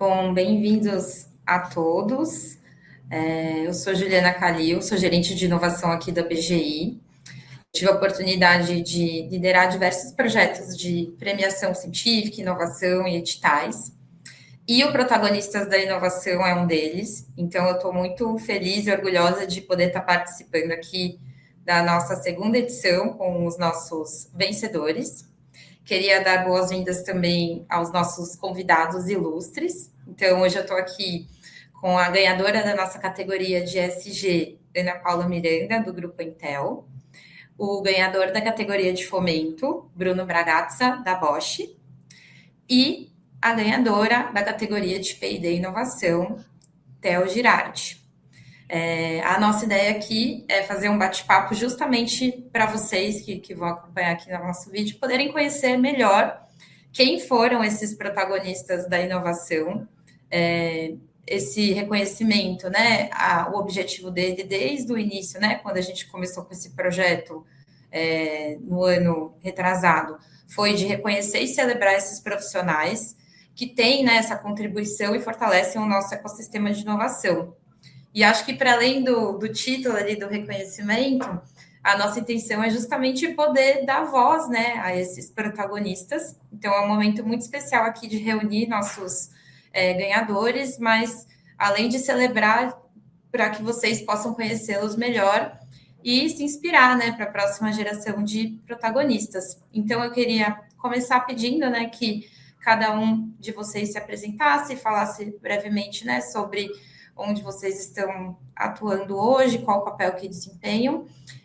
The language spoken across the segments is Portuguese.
Bom, bem-vindos a todos. Eu sou Juliana Calil, sou gerente de inovação aqui da BGI. Tive a oportunidade de liderar diversos projetos de premiação científica, inovação e editais. E o Protagonistas da Inovação é um deles. Então, eu estou muito feliz e orgulhosa de poder estar participando aqui da nossa segunda edição com os nossos vencedores. Queria dar boas-vindas também aos nossos convidados ilustres. Então, hoje eu estou aqui com a ganhadora da nossa categoria de SG, Ana Paula Miranda, do Grupo Intel, o ganhador da categoria de fomento, Bruno Bragazza, da Bosch, e a ganhadora da categoria de P&D Inovação, Theo Girardi. A nossa ideia aqui é fazer um bate-papo justamente para vocês que vão acompanhar aqui no nosso vídeo, poderem conhecer melhor quem foram esses protagonistas da inovação, esse reconhecimento, né? O objetivo dele desde o início, né? Quando a gente começou com esse projeto no ano retrasado, foi de reconhecer e celebrar esses profissionais que têm, né, essa contribuição e fortalecem o nosso ecossistema de inovação. E acho que, para além do título ali, do reconhecimento, a nossa intenção é justamente poder dar voz, né, a esses protagonistas. Então, é um momento muito especial aqui de reunir nossos ganhadores, mas, além de celebrar, para que vocês possam conhecê-los melhor e se inspirar, né, para a próxima geração de protagonistas. Então, eu queria começar pedindo, né, que cada um de vocês se apresentasse, falasse brevemente, né, sobre onde vocês estão atuando hoje, qual o papel que desempenham.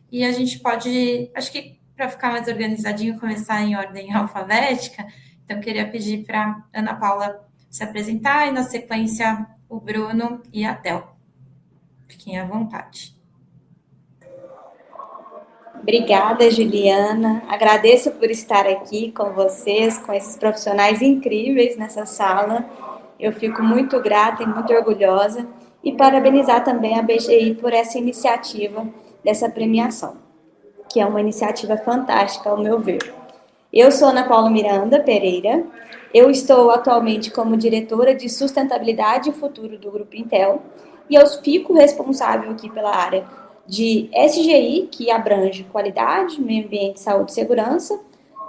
E a gente pode, acho que para ficar mais organizadinho, começar em ordem alfabética. Então, eu queria pedir para Ana Paula se apresentar e, na sequência, o Bruno e a Theo. Fiquem à vontade. Obrigada, Juliana. Agradeço por estar aqui com vocês, com esses profissionais incríveis nessa sala. Eu fico muito grata e muito orgulhosa e parabenizar também a BGI por essa iniciativa dessa premiação, que é uma iniciativa fantástica, ao meu ver. Eu sou Ana Paula Miranda Pereira, eu estou atualmente como diretora de sustentabilidade e futuro do Grupo Intel e eu fico responsável aqui pela área de SGI, que abrange qualidade, meio ambiente, saúde e segurança,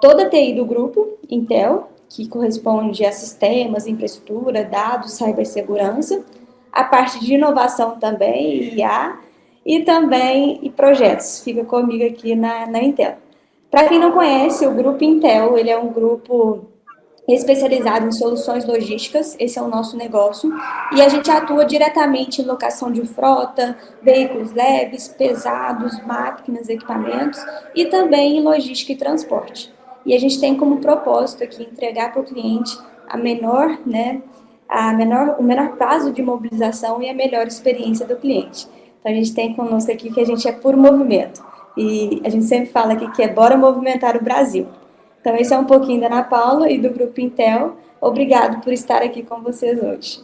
toda a TI do Grupo Intel, que corresponde a sistemas, infraestrutura, dados, cibersegurança, a parte de inovação também, IA, e também projetos, fica comigo aqui na Intel. Para quem não conhece, o Grupo Intel, ele é um grupo especializado em soluções logísticas, esse é o nosso negócio, e a gente atua diretamente em locação de frota, veículos leves, pesados, máquinas, equipamentos, e também em logística e transporte. E a gente tem como propósito aqui entregar para o cliente o menor prazo de mobilização e a melhor experiência do cliente. Então a gente tem conosco aqui que a gente é puro movimento. E a gente sempre fala aqui que é bora movimentar o Brasil. Então, esse é um pouquinho da Ana Paula e do Grupo Intel. Obrigado por estar aqui com vocês hoje.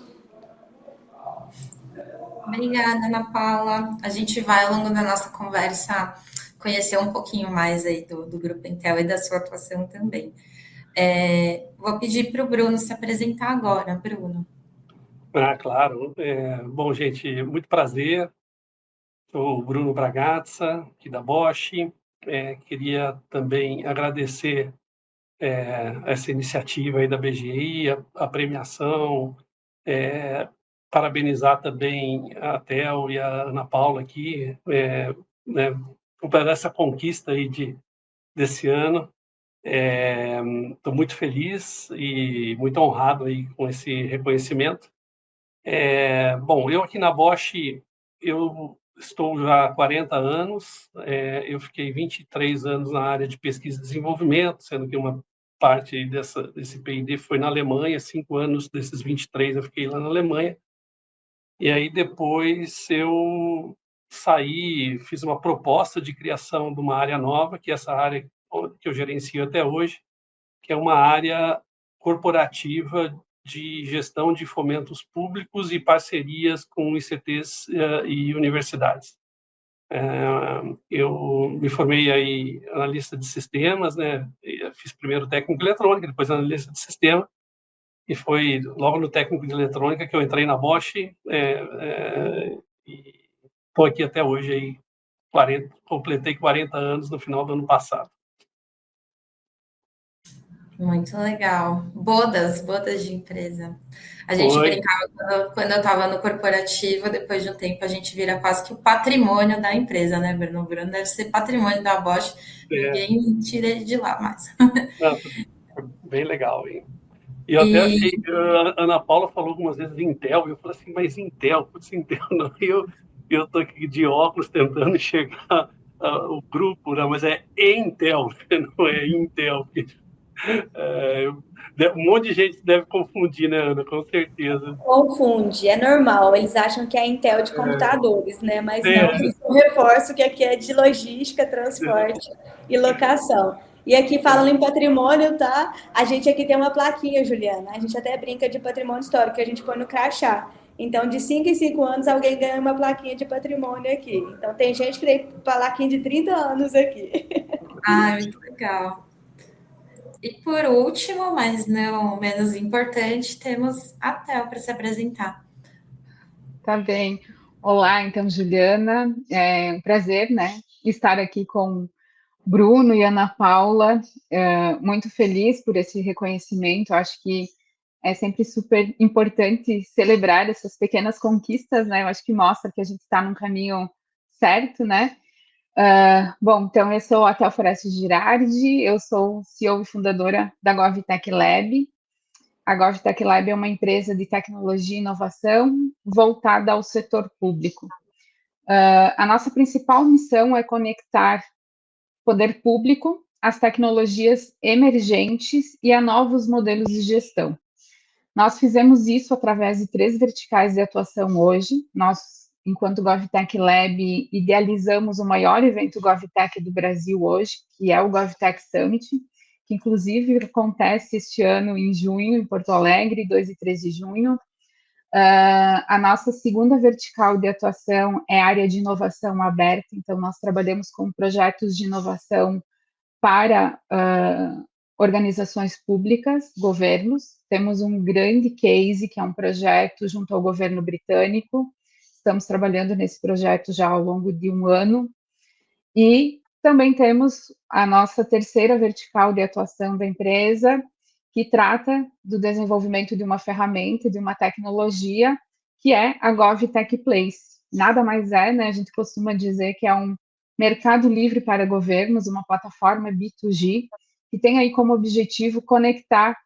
Obrigada, Ana Paula. A gente vai, ao longo da nossa conversa, conhecer um pouquinho mais aí do Grupo Intel e da sua atuação também. Vou pedir para o Bruno se apresentar agora. Bruno. Claro. Bom, gente, muito prazer. Sou o Bruno Bragazza, aqui da Bosch. Queria também agradecer essa iniciativa aí da BGI, a premiação, parabenizar também a Theo e a Ana Paula aqui, por essa conquista aí desse ano. Estou muito feliz e muito honrado aí com esse reconhecimento. Bom, eu aqui na Bosch, eu estou já há 40 anos, eu fiquei 23 anos na área de pesquisa e desenvolvimento, sendo que uma parte desse P&D foi na Alemanha, 5 anos desses 23 eu fiquei lá na Alemanha, e aí depois eu saí, fiz uma proposta de criação de uma área nova, que é essa área que eu gerencio até hoje, que é uma área corporativa de gestão de fomentos públicos e parcerias com ICTs e universidades. Eu me formei aí analista de sistemas, né? Fiz primeiro técnico eletrônico, depois analista de sistema, e foi logo no técnico de eletrônica que eu entrei na Bosch, e estou aqui até hoje, aí, completei 40 anos no final do ano passado. Muito legal. Bodas de empresa. A gente Foi, brincava quando eu estava no corporativo, depois de um tempo a gente vira quase que o patrimônio da empresa, né, Bruno? O Bruno deve ser patrimônio da Bosch, é, ninguém tira ele de lá mais. não, foi bem legal. E eu até E achei, a Ana Paula falou algumas vezes de Intel, e eu falei assim, mas Intel, putz, Intel não. E eu tô aqui de óculos tentando enxergar o grupo, né? Mas é Intel, não é Intel. Um monte de gente deve confundir, né, Ana? Com certeza. Confunde, é normal. Eles acham que é a Intel de computadores, né? Mas não, É, eu reforço que aqui é de logística, transporte e locação. E aqui falando em patrimônio, tá? A gente aqui tem uma plaquinha, Juliana. A gente até brinca de patrimônio histórico, que a gente põe no crachá. Então, de 5 em 5 anos, alguém ganha uma plaquinha de patrimônio aqui. Então, tem gente que tem plaquinha de 30 anos aqui. muito legal. E por último, mas não menos importante, temos a Tel para se apresentar. Tá bem. Olá, então, Juliana. É um prazer, né, estar aqui com Bruno e Ana Paula. Muito feliz por esse reconhecimento. Acho que é sempre super importante celebrar essas pequenas conquistas, né? Eu acho que mostra que a gente está num caminho certo, né? Bom, então eu sou a Tel Foreste Girardi, eu sou CEO e fundadora da GovTech Lab. A GovTech Lab é uma empresa de tecnologia e inovação voltada ao setor público. A nossa principal missão é conectar poder público às tecnologias emergentes e a novos modelos de gestão. Nós fizemos isso através de 3 verticais de atuação hoje. Nós, enquanto GovTech Lab, idealizamos o maior evento GovTech do Brasil hoje, que é o GovTech Summit, que inclusive acontece este ano em junho, em Porto Alegre, 2 e 3 de junho. A nossa segunda vertical de atuação é a área de inovação aberta, então nós trabalhamos com projetos de inovação para organizações públicas, governos. Temos um grande case, que é um projeto junto ao governo britânico. Estamos trabalhando nesse projeto já ao longo de um ano. E também temos a nossa terceira vertical de atuação da empresa, que trata do desenvolvimento de uma ferramenta, de uma tecnologia, que é a GovTech Place. Nada mais é, né? A gente costuma dizer que é um mercado livre para governos, uma plataforma B2G, que tem aí como objetivo conectar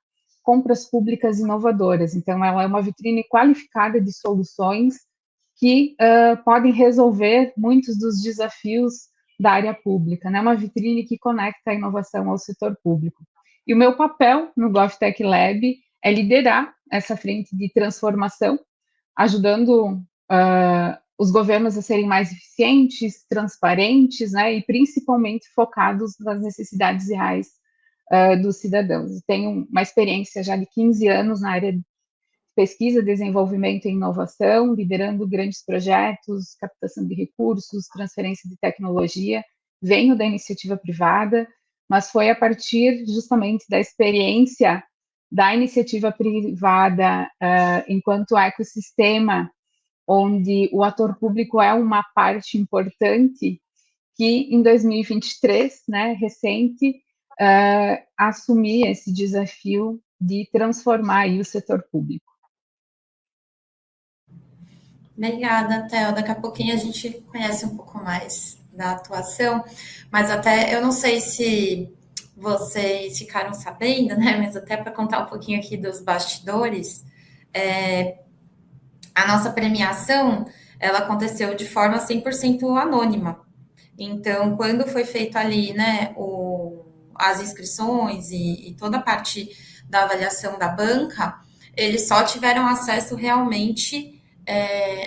compras públicas inovadoras. Então, ela é uma vitrine qualificada de soluções que podem resolver muitos dos desafios da área pública, né? Uma vitrine que conecta a inovação ao setor público. E o meu papel no GovTech Lab é liderar essa frente de transformação, ajudando os governos a serem mais eficientes, transparentes, né? E principalmente focados nas necessidades reais dos cidadãos. Tenho uma experiência já de 15 anos na área de pesquisa, desenvolvimento e inovação, liderando grandes projetos, captação de recursos, transferência de tecnologia. Venho da iniciativa privada, mas foi a partir justamente da experiência da iniciativa privada enquanto ecossistema, onde o ator público é uma parte importante, que em 2023, né, recente, assumi esse desafio de transformar aí o setor público. Obrigada, Theo. Daqui a pouquinho a gente conhece um pouco mais da atuação, mas até eu não sei se vocês ficaram sabendo, né? Mas até para contar um pouquinho aqui dos bastidores, a nossa premiação ela aconteceu de forma 100% anônima. Então, quando foi feito ali, né, as inscrições e toda a parte da avaliação da banca, eles só tiveram acesso realmente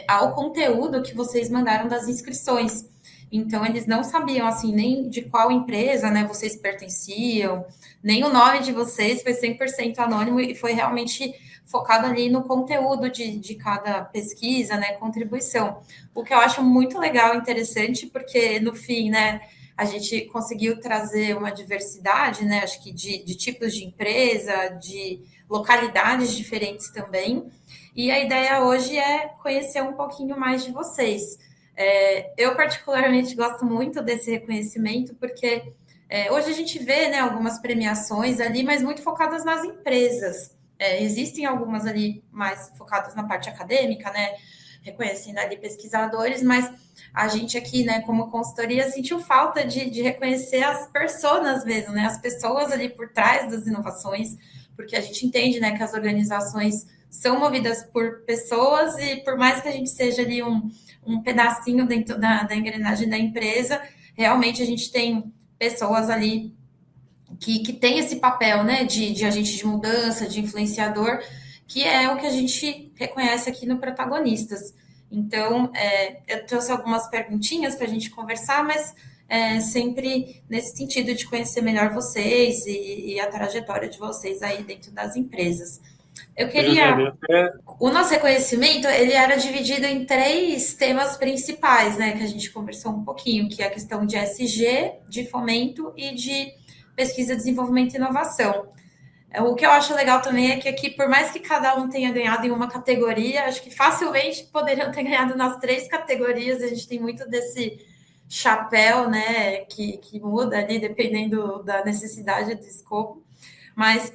ao conteúdo que vocês mandaram das inscrições. Então, eles não sabiam, assim, nem de qual empresa, né, vocês pertenciam, nem o nome de vocês, foi 100% anônimo e foi realmente focado ali no conteúdo de cada pesquisa, né, contribuição. O que eu acho muito legal e interessante, porque, no fim, né, a gente conseguiu trazer uma diversidade, né? Acho que de tipos de empresa, de localidades diferentes também. E a ideia hoje é conhecer um pouquinho mais de vocês. Eu, particularmente, gosto muito desse reconhecimento, porque hoje a gente vê, né, algumas premiações ali, mas muito focadas nas empresas. Existem algumas ali mais focadas na parte acadêmica, né? Reconhecendo ali pesquisadores, mas a gente aqui, né, como consultoria, sentiu falta de reconhecer as personas mesmo, né, as pessoas ali por trás das inovações, porque a gente entende, né, que as organizações são movidas por pessoas e por mais que a gente seja ali um pedacinho dentro da engrenagem da empresa, realmente a gente tem pessoas ali que tem esse papel, né, de agente de mudança, de influenciador, que é o que a gente reconhece aqui no Protagonistas. Então, eu trouxe algumas perguntinhas para a gente conversar, mas sempre nesse sentido de conhecer melhor vocês e a trajetória de vocês aí dentro das empresas. Eu Juliane, queria... O nosso reconhecimento, ele era dividido em 3 temas principais, né, que a gente conversou um pouquinho, que é a questão de SG, de fomento e de pesquisa, desenvolvimento e inovação. O que eu acho legal também é que aqui, por mais que cada um tenha ganhado em uma categoria, acho que facilmente poderiam ter ganhado nas 3 categorias. A gente tem muito desse chapéu, né, que muda ali dependendo da necessidade do escopo, mas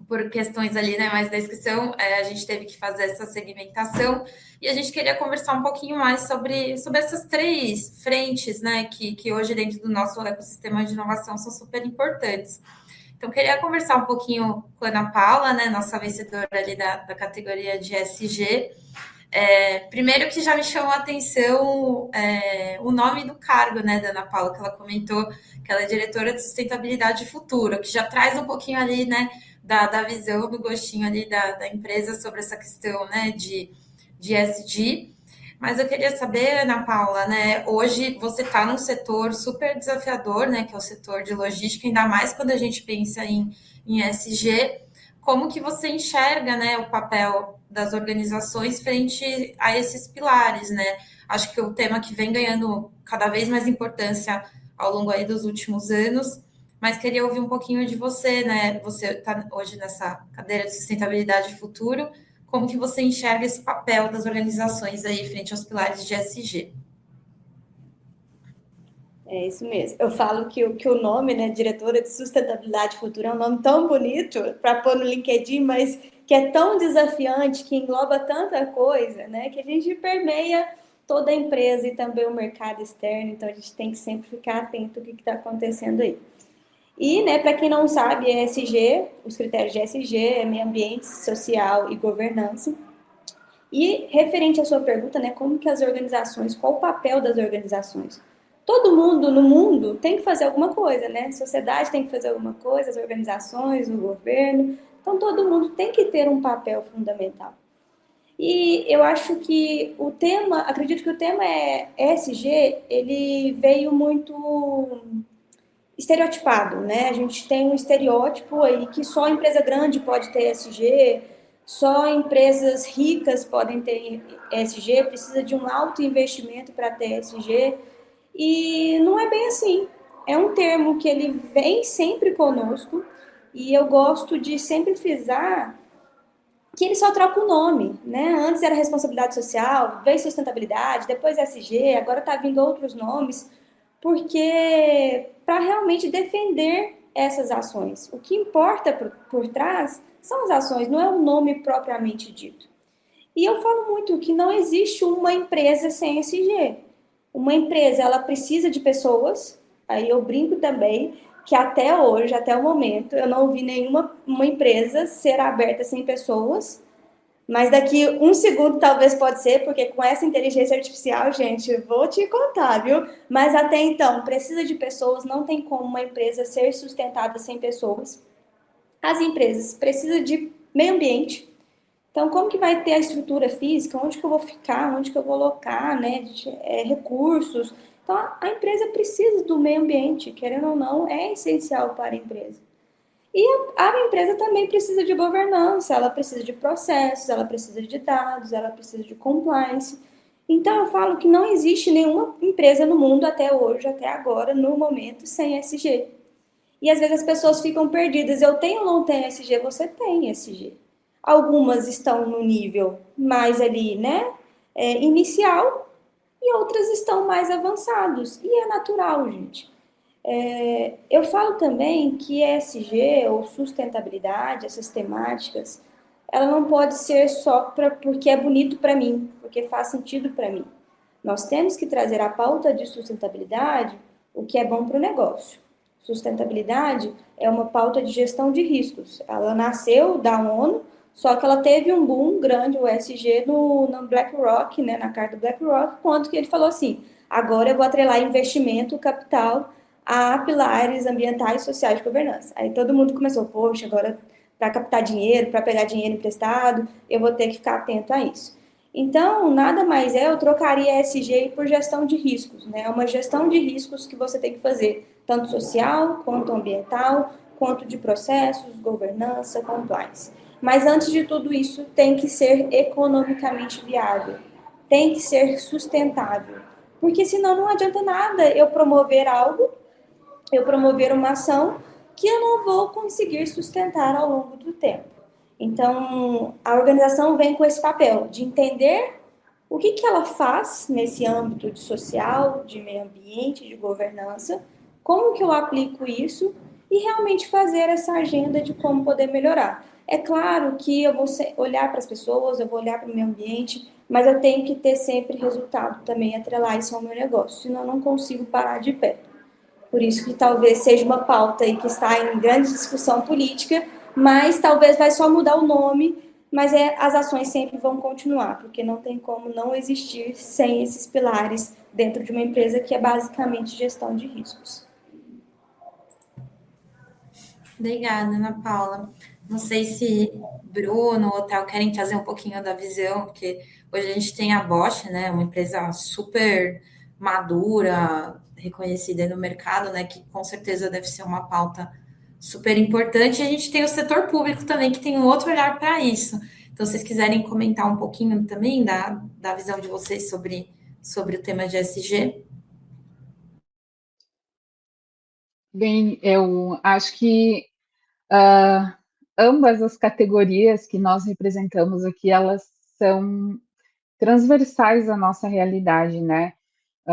por questões ali, né, mais da inscrição, a gente teve que fazer essa segmentação e a gente queria conversar um pouquinho mais sobre essas 3 frentes, né, que hoje dentro do nosso ecossistema de inovação são super importantes. Então, queria conversar um pouquinho com a Ana Paula, né, nossa vencedora ali da categoria de SG. Primeiro que já me chamou a atenção o nome do cargo, né, da Ana Paula, que ela comentou que ela é diretora de sustentabilidade futura, que já traz um pouquinho ali, né, da visão, do gostinho ali da empresa sobre essa questão, né, de ESG. Mas eu queria saber, Ana Paula, né, hoje você está num setor super desafiador, né, que é o setor de logística, ainda mais quando a gente pensa em ESG, como que você enxerga, né, o papel das organizações frente a esses pilares, né? Acho que o tema que vem ganhando cada vez mais importância ao longo aí dos últimos anos, mas queria ouvir um pouquinho de você, né? Você está hoje nessa cadeira de sustentabilidade e futuro, como que você enxerga esse papel das organizações aí frente aos pilares de ESG? É isso mesmo. Eu falo que o nome, né, diretora de sustentabilidade futura, é um nome tão bonito para pôr no LinkedIn, mas que é tão desafiante, que engloba tanta coisa, né, que a gente permeia toda a empresa e também o mercado externo, então a gente tem que sempre ficar atento ao que está acontecendo aí. E, né, para quem não sabe, ESG, os critérios de ESG é meio ambiente, social e governança. E referente à sua pergunta, né, como que as organizações, qual o papel das organizações? Todo mundo no mundo tem que fazer alguma coisa, né? A sociedade tem que fazer alguma coisa, as organizações, o governo. Então, todo mundo tem que ter um papel fundamental. E eu acho que o tema, acredito que o tema ESG, ele veio muito estereotipado, né? A gente tem um estereótipo aí que só empresa grande pode ter ESG, só empresas ricas podem ter ESG, precisa de um alto investimento para ter ESG. E não é bem assim. É um termo que ele vem sempre conosco e eu gosto de sempre frisar que ele só troca o nome, né? Antes era responsabilidade social, veio sustentabilidade, depois SG, agora está vindo outros nomes, porque para realmente defender essas ações. O que importa por trás são as ações, não é o nome propriamente dito. E eu falo muito que não existe uma empresa sem SG. Uma empresa, ela precisa de pessoas, aí eu brinco também, que até hoje, até o momento, eu não vi nenhuma uma empresa ser aberta sem pessoas, mas daqui um segundo talvez pode ser, porque com essa inteligência artificial, gente, vou te contar, viu? Mas até então, precisa de pessoas, não tem como uma empresa ser sustentada sem pessoas. As empresas precisam de meio ambiente. Então, como que vai ter a estrutura física? Onde que eu vou ficar? Onde que eu vou alocar, né? Recursos. Então, a empresa precisa do meio ambiente, querendo ou não, é essencial para a empresa. E a empresa também precisa de governança, ela precisa de processos, ela precisa de dados, ela precisa de compliance. Então, eu falo que não existe nenhuma empresa no mundo até hoje, até agora, no momento, sem SG. E às vezes as pessoas ficam perdidas. Eu tenho ou não tenho SG? Você tem SG. Algumas estão no nível mais ali, né, inicial, e outras estão mais avançados. E é natural, gente. Eu falo também que ESG ou sustentabilidade, essas temáticas, ela não pode ser só porque é bonito para mim, porque faz sentido para mim. Nós temos que trazer a pauta de sustentabilidade o que é bom para o negócio. Sustentabilidade é uma pauta de gestão de riscos. Ela nasceu da ONU, só que ela teve um boom grande, o ESG, no BlackRock, né, na carta do BlackRock, quando que ele falou assim, agora eu vou atrelar investimento, capital, a pilares ambientais, sociais de governança. Aí todo mundo começou, poxa, agora para captar dinheiro, para pegar dinheiro emprestado, eu vou ter que ficar atento a isso. Então, nada mais eu trocaria ESG por gestão de riscos, né? É uma gestão de riscos que você tem que fazer, tanto social, quanto ambiental, quanto de processos, governança, compliance. Mas antes de tudo isso, tem que ser economicamente viável, tem que ser sustentável, porque senão não adianta nada eu promover algo, eu promover uma ação que eu não vou conseguir sustentar ao longo do tempo. Então, a organização vem com esse papel de entender o que, que ela faz nesse âmbito de social, de meio ambiente, de governança, como que eu aplico isso e realmente fazer essa agenda de como poder melhorar. É claro que eu vou olhar para as pessoas, eu vou olhar para o meio ambiente, mas eu tenho que ter sempre resultado também, atrelar isso ao meu negócio, senão eu não consigo parar de pé. Por isso que talvez seja uma pauta aí que está em grande discussão política, mas talvez vai só mudar o nome, mas as ações sempre vão continuar, porque não tem como não existir sem esses pilares dentro de uma empresa que é basicamente gestão de riscos. Obrigada, Ana Paula. Não sei se Bruno ou Theo querem trazer um pouquinho da visão, porque hoje a gente tem a Bosch, né, uma empresa super madura, reconhecida no mercado, né, que com certeza deve ser uma pauta super importante. E a gente tem o setor público também, que tem um outro olhar para isso. Então, se vocês quiserem comentar um pouquinho também da visão de vocês sobre o tema de SG. Bem, eu acho que ambas as categorias que nós representamos aqui, elas são transversais à nossa realidade, né?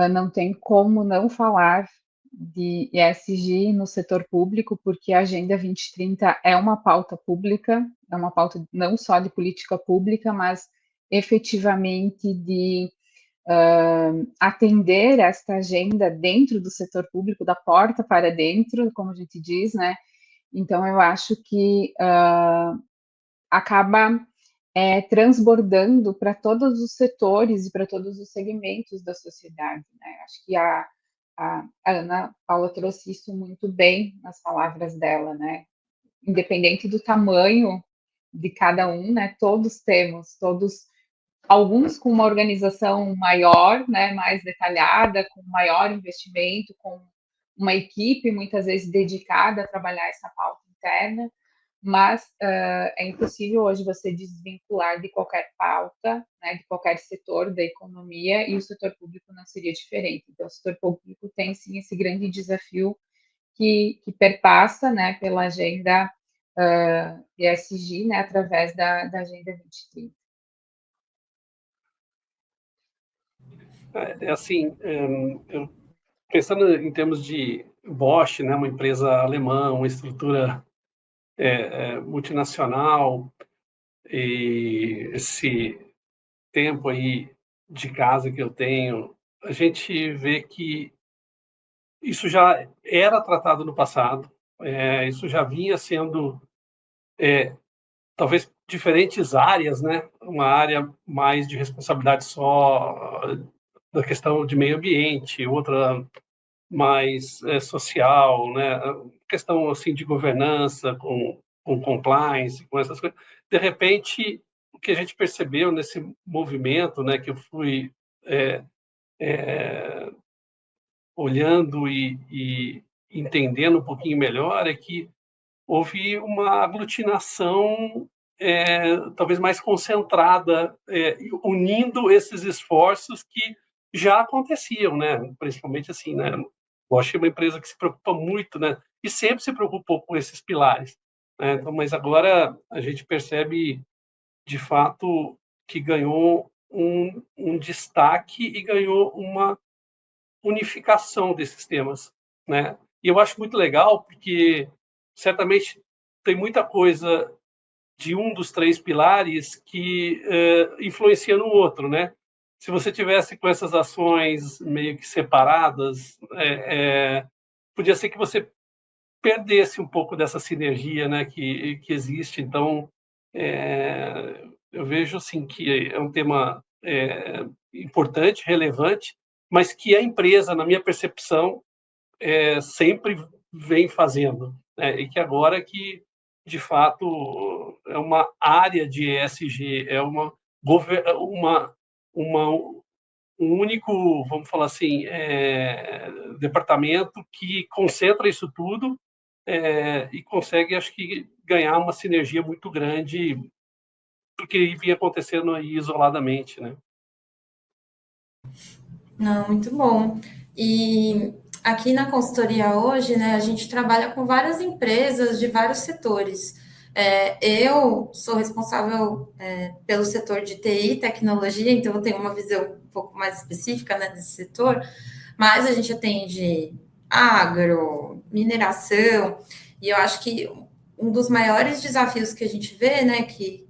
Não tem como não falar de ESG no setor público, porque a Agenda 2030 é uma pauta pública, é uma pauta não só de política pública, mas efetivamente de atender esta agenda dentro do setor público, da porta para dentro, como a gente diz, né? Então, eu acho que acaba transbordando para todos os setores e para todos os segmentos da sociedade, né? Acho que a Ana Paula trouxe isso muito bem nas palavras dela, né? Independente do tamanho de cada um, né? Todos temos, todos, alguns com uma organização maior, né? Mais detalhada, com maior investimento, com uma equipe muitas vezes dedicada a trabalhar essa pauta interna, mas é impossível hoje você desvincular de qualquer pauta, né, de qualquer setor da economia, e o setor público não seria diferente. Então, o setor público tem, sim, esse grande desafio que perpassa, né, pela agenda ESG, né, através da Agenda 2030. Assim, pensando em termos de Bosch, né, uma empresa alemã, uma estrutura multinacional, e esse tempo aí de casa que eu tenho, a gente vê que isso já era tratado no passado, isso já vinha sendo, talvez, diferentes áreas, né? Uma área mais de responsabilidade só da questão de meio ambiente, outra mais social, né? Questão assim de governança, com compliance, com essas coisas. De repente, o que a gente percebeu nesse movimento, né, que eu fui é, é, olhando e entendendo um pouquinho melhor, é que houve uma aglutinação talvez mais concentrada, unindo esses esforços que já aconteciam, né? Principalmente assim, né? Bosch é uma empresa que se preocupa muito, né? E sempre se preocupou com esses pilares, né? Então, mas agora a gente percebe, de fato, que ganhou um destaque e ganhou uma unificação desses temas, né? E eu acho muito legal porque certamente tem muita coisa de um dos três pilares que influencia no outro, né? Se você tivesse com essas ações meio que separadas, podia ser que você perdesse um pouco dessa sinergia, né, que existe. Então, eu vejo assim que é um tema importante, relevante, mas que a empresa, na minha percepção, sempre vem fazendo, né? E que agora que, de fato, é uma área de ESG, é uma, um único, vamos falar assim, departamento que concentra isso tudo e consegue, acho que, ganhar uma sinergia muito grande do que vinha acontecendo aí isoladamente, né? Não, muito bom. E aqui na consultoria hoje, né, a gente trabalha com várias empresas de vários setores. Eu sou responsável pelo setor de TI, tecnologia, então eu tenho uma visão um pouco mais específica, né, desse setor, mas a gente atende agro, mineração, e eu acho que um dos maiores desafios que a gente vê, né, que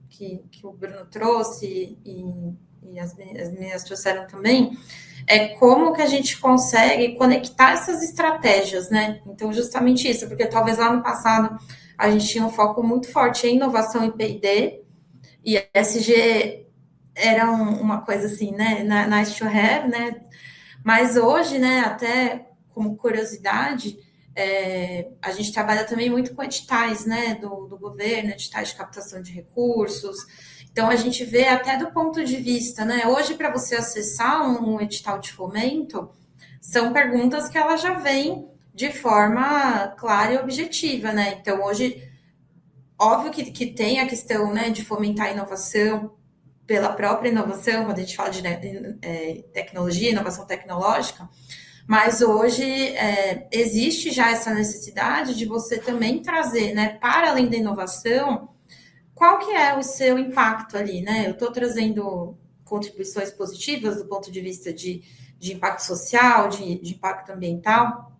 o Bruno trouxe e as meninas trouxeram também, é como que a gente consegue conectar essas estratégias, né? Então, justamente isso, porque talvez lá no passado a gente tinha um foco muito forte em inovação e P&D, e a SG era uma coisa assim, né? Nice to have, né? Mas hoje, né, até como curiosidade, a gente trabalha também muito com editais, né, do governo, editais de captação de recursos. Então, a gente vê até do ponto de vista, né, hoje para você acessar um edital de fomento, são perguntas que ela já vem de forma clara e objetiva, né? Então, hoje, óbvio que tem a questão, né, de fomentar a inovação pela própria inovação, quando a gente fala de tecnologia, inovação tecnológica, mas hoje existe já essa necessidade de você também trazer, né, para além da inovação, qual que é o seu impacto ali, né? Eu estou trazendo contribuições positivas do ponto de vista de impacto social, de impacto ambiental.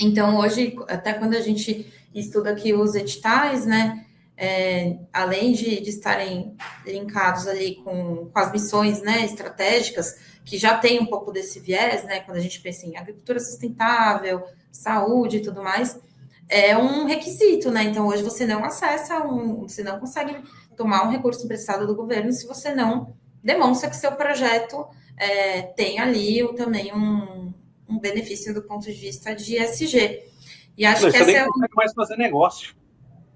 Então, hoje, até quando a gente estuda aqui os editais, né, além de estarem linkados ali com as missões, né, estratégicas, que já tem um pouco desse viés, né, quando a gente pensa em agricultura sustentável, saúde e tudo mais, é um requisito, né? Então, hoje você não acessa, você não consegue tomar um recurso emprestado do governo se você não demonstra que seu projeto tem ali também um benefício do ponto de vista de ESG. E acho que Você essa nem é consegue mais fazer negócio.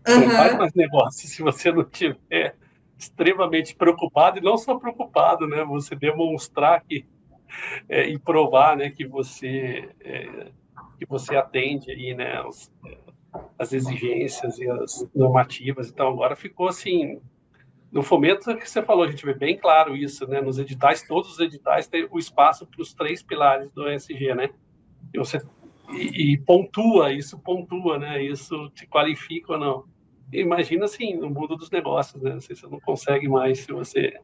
Você não faz Uhum. mais negócio se você não tiver extremamente preocupado, e não só preocupado, né? Você demonstrar e provar, né, que você atende aí, né, as exigências e as normativas. Então, agora ficou assim, no fomento que você falou, a gente vê bem claro isso, né? Nos editais, todos os editais têm o espaço para os três pilares do ESG, né? E você pontua, né? Isso te qualifica ou não. Imagina assim, no mundo dos negócios, né? Você não consegue mais se você.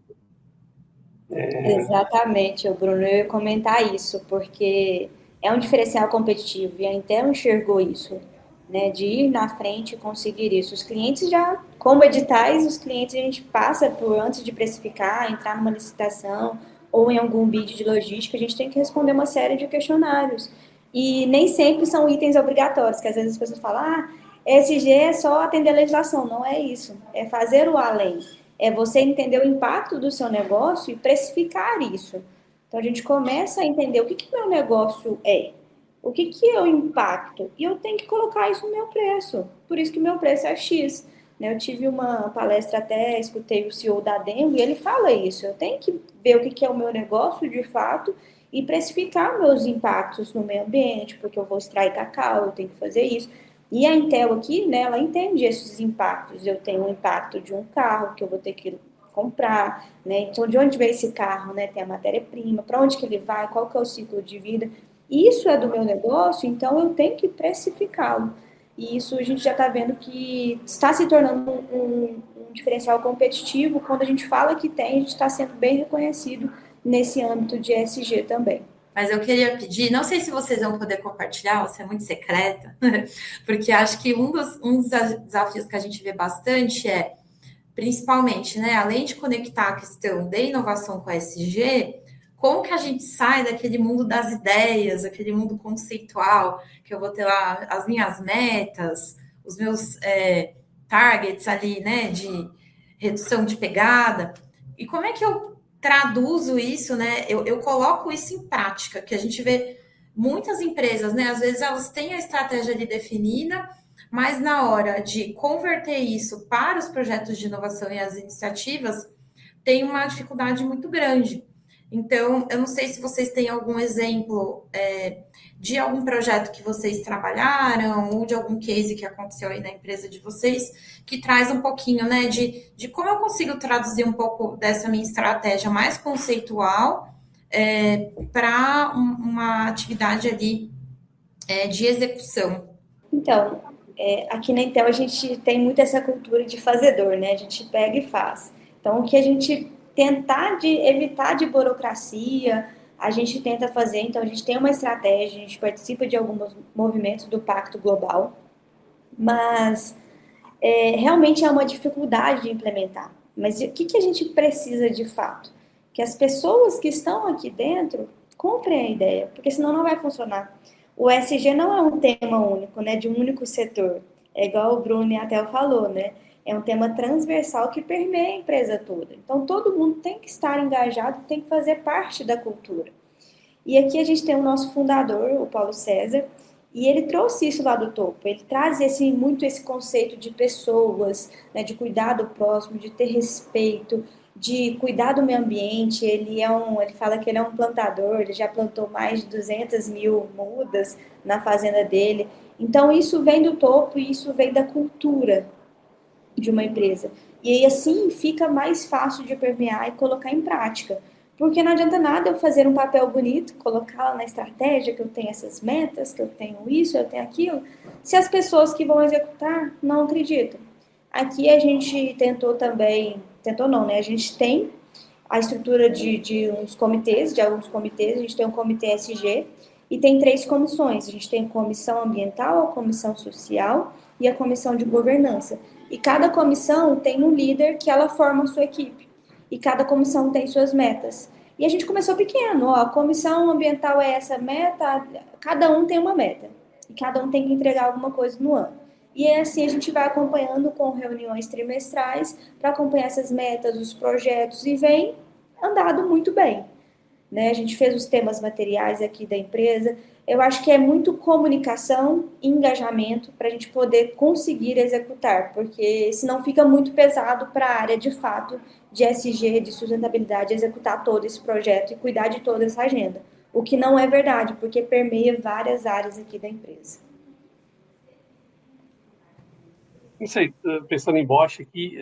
Exatamente, o Bruno, eu ia comentar isso, porque é um diferencial competitivo e a Intel enxergou isso, né, de ir na frente e conseguir isso. Os clientes já, como editais, os clientes a gente passa por, antes de precificar, entrar numa licitação ou em algum bid de logística, a gente tem que responder uma série de questionários. E nem sempre são itens obrigatórios, que às vezes as pessoas falam, ESG é só atender a legislação. Não é isso, é fazer o além. É você entender o impacto do seu negócio e precificar isso. Então a gente começa a entender o que meu negócio é, o que é o impacto, e eu tenho que colocar isso no meu preço. Por isso que o meu preço é X. Eu tive uma palestra até, escutei o CEO da Dengo e ele fala isso. Eu tenho que ver o que é o meu negócio de fato e precificar meus impactos no meio ambiente, porque eu vou extrair cacau, eu tenho que fazer isso. E a Intel aqui, né, ela entende esses impactos. Eu tenho um impacto de um carro que eu vou ter que comprar, né? Então, de onde vem esse carro, né? Tem a matéria-prima, para onde que ele vai, qual que é o ciclo de vida. Isso é do meu negócio, então eu tenho que precificá-lo. E isso a gente já está vendo que está se tornando um diferencial competitivo. Quando a gente fala que tem, a gente está sendo bem reconhecido nesse âmbito de ESG também. Mas eu queria pedir, não sei se vocês vão poder compartilhar, ou se é muito secreta, porque acho que um dos desafios que a gente vê bastante é, principalmente, né, além de conectar a questão da inovação com a ESG, como que a gente sai daquele mundo das ideias, aquele mundo conceitual, que eu vou ter lá as minhas metas, os meus targets ali, né, de redução de pegada, e como é que eu traduzo isso, né, eu coloco isso em prática, que a gente vê muitas empresas, né, às vezes elas têm a estratégia ali definida, mas na hora de converter isso para os projetos de inovação e as iniciativas, tem uma dificuldade muito grande. Então, eu não sei se vocês têm algum exemplo de algum projeto que vocês trabalharam ou de algum case que aconteceu aí na empresa de vocês, que traz um pouquinho, né, de como eu consigo traduzir um pouco dessa minha estratégia mais conceitual para uma atividade ali de execução. Então, aqui na Intel a gente tem muito essa cultura de fazedor, né? A gente pega e faz. Então, o que a gente tentar de evitar de burocracia, a gente tenta fazer. Então, a gente tem uma estratégia, a gente participa de alguns movimentos do Pacto Global, mas realmente é uma dificuldade de implementar. Mas o que a gente precisa de fato? Que as pessoas que estão aqui dentro comprem a ideia, porque senão não vai funcionar. O ESG não é um tema único, né, de um único setor. É igual o Bruno e a Théo falou, né? É um tema transversal que permeia a empresa toda. Então, todo mundo tem que estar engajado, tem que fazer parte da cultura. E aqui a gente tem o nosso fundador, o Paulo César, e ele trouxe isso lá do topo. Ele traz muito esse conceito de pessoas, né, de cuidar do próximo, de ter respeito, de cuidar do meio ambiente. Ele fala que ele é um plantador, ele já plantou mais de 200 mil mudas na fazenda dele. Então isso vem do topo e isso vem da cultura de uma empresa. E aí assim fica mais fácil de permear e colocar em prática. Porque não adianta nada eu fazer um papel bonito, colocar lá na estratégia que eu tenho essas metas, que eu tenho isso, eu tenho aquilo, se as pessoas que vão executar não acreditam. Aqui a gente tentou também, tentou não, né? A gente tem a estrutura de uns comitês, de alguns comitês, a gente tem um comitê SG e tem 3 comissões. A gente tem a comissão ambiental, a comissão social e a comissão de governança. E cada comissão tem um líder que ela forma a sua equipe. E cada comissão tem suas metas. E a gente começou pequeno, ó, a comissão ambiental é essa meta, cada um tem uma meta. E cada um tem que entregar alguma coisa no ano. E assim a gente vai acompanhando com reuniões trimestrais para acompanhar essas metas, os projetos, e vem andado muito bem. Né? A gente fez os temas materiais aqui da empresa. Eu acho que é muito comunicação e engajamento para a gente poder conseguir executar, porque senão fica muito pesado para a área de fato de SG, de sustentabilidade, executar todo esse projeto e cuidar de toda essa agenda. O que não é verdade, porque permeia várias áreas aqui da empresa. Não sei, pensando em Bosch aqui,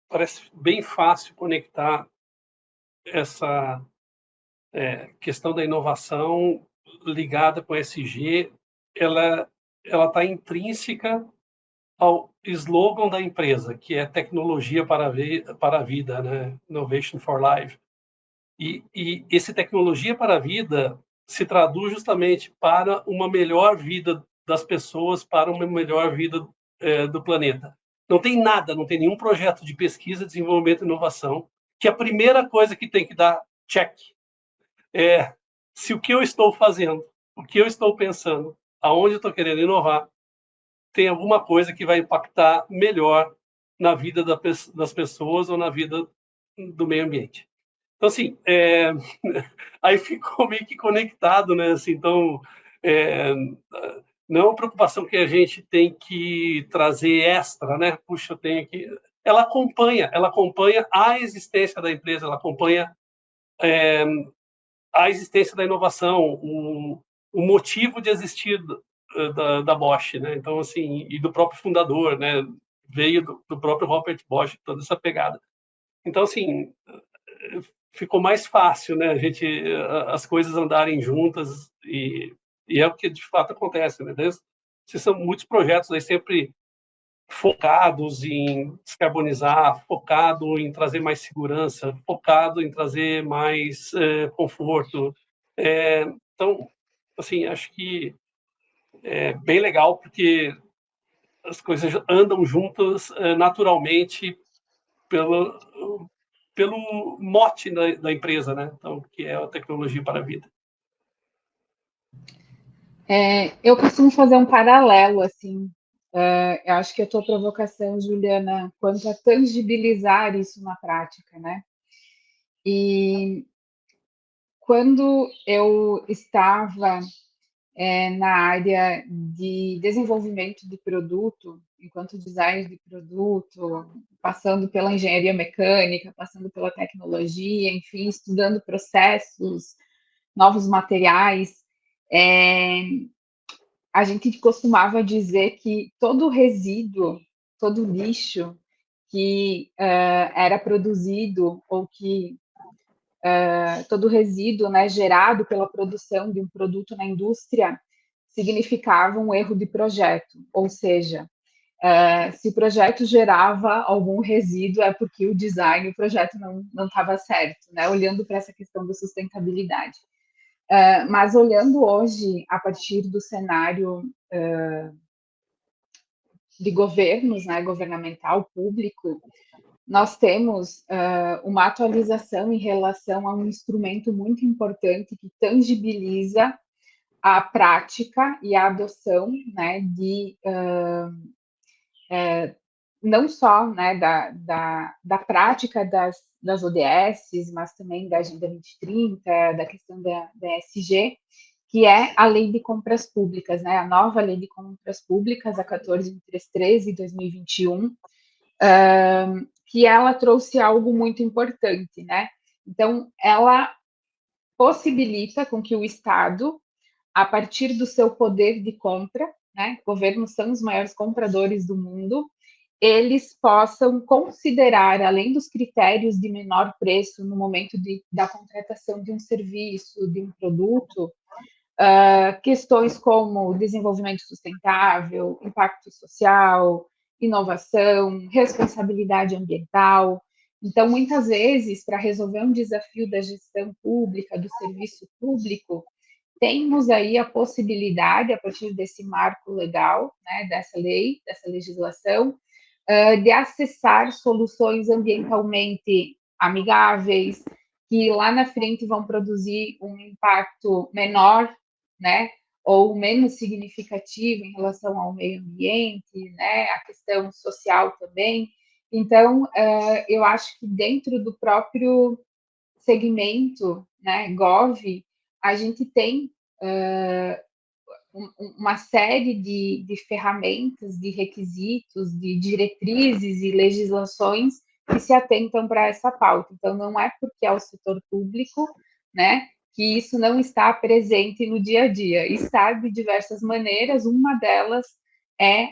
parece bem fácil conectar essa questão da inovação ligada com o ESG. Ela está intrínseca ao slogan da empresa, que é tecnologia para a vida, né? Innovation for Life. E esse tecnologia para a vida se traduz justamente para uma melhor vida das pessoas, para uma melhor vida do planeta. Não tem nada, não tem nenhum projeto de pesquisa, desenvolvimento e inovação que a primeira coisa que tem que dar check é se o que eu estou fazendo, o que eu estou pensando, aonde eu estou querendo inovar, tem alguma coisa que vai impactar melhor na vida das pessoas ou na vida do meio ambiente. Então, assim, aí ficou meio que conectado, né? Assim, então, não é uma preocupação que a gente tem que trazer extra, né? Puxa, eu tenho que... Ela acompanha a existência da empresa, ela acompanha a existência da inovação, o motivo de existir da Bosch, né? Então, assim, e do próprio fundador, né? Veio do próprio Robert Bosch, toda essa pegada. Então, assim, ficou mais fácil, né? As coisas andarem juntas e é o que de fato acontece, né? São muitos projetos aí sempre focados em descarbonizar, focado em trazer mais segurança, focado em trazer mais conforto. Então, assim, acho que é bem legal porque as coisas andam juntas naturalmente pelo mote da empresa, né? Então, que é a tecnologia para a vida. Eu costumo fazer um paralelo, assim. Eu acho que a tua provocação, Juliana, quanto a tangibilizar isso na prática, né? E quando eu estava na área de desenvolvimento de produto, enquanto designer de produto, passando pela engenharia mecânica, passando pela tecnologia, enfim, estudando processos, novos materiais, a gente costumava dizer que todo resíduo, todo lixo que era produzido ou que todo resíduo, né, gerado pela produção de um produto na indústria significava um erro de projeto, ou seja, se o projeto gerava algum resíduo é porque o design, o projeto não estava certo, né? Olhando para essa questão da sustentabilidade. Mas olhando hoje, a partir do cenário de governos, né, governamental, público, nós temos uma atualização em relação a um instrumento muito importante que tangibiliza a prática e a adoção, né, de não só, né, da prática das ODS, mas também da Agenda 2030, da questão da ESG, que é a Lei de Compras Públicas, né, a nova Lei de Compras Públicas, a 14133 de 2021, que ela trouxe algo muito importante, né? Então, ela possibilita com que o Estado, a partir do seu poder de compra, né, governos são os maiores compradores do mundo, eles possam considerar, além dos critérios de menor preço no momento da contratação de um serviço, de um produto, questões como desenvolvimento sustentável, impacto social, inovação, responsabilidade ambiental. Então, muitas vezes, para resolver um desafio da gestão pública, do serviço público, temos aí a possibilidade, a partir desse marco legal, né, dessa lei, dessa legislação, de acessar soluções ambientalmente amigáveis, que lá na frente vão produzir um impacto menor, né, ou menos significativo em relação ao meio ambiente, né, a questão social também. Então, eu acho que dentro do próprio segmento, né, Gov, a gente tem uma série de ferramentas, de requisitos, de diretrizes e legislações que se atentam para essa pauta. Então, não é porque é o setor público, né, que isso não está presente no dia a dia. Está de diversas maneiras, uma delas é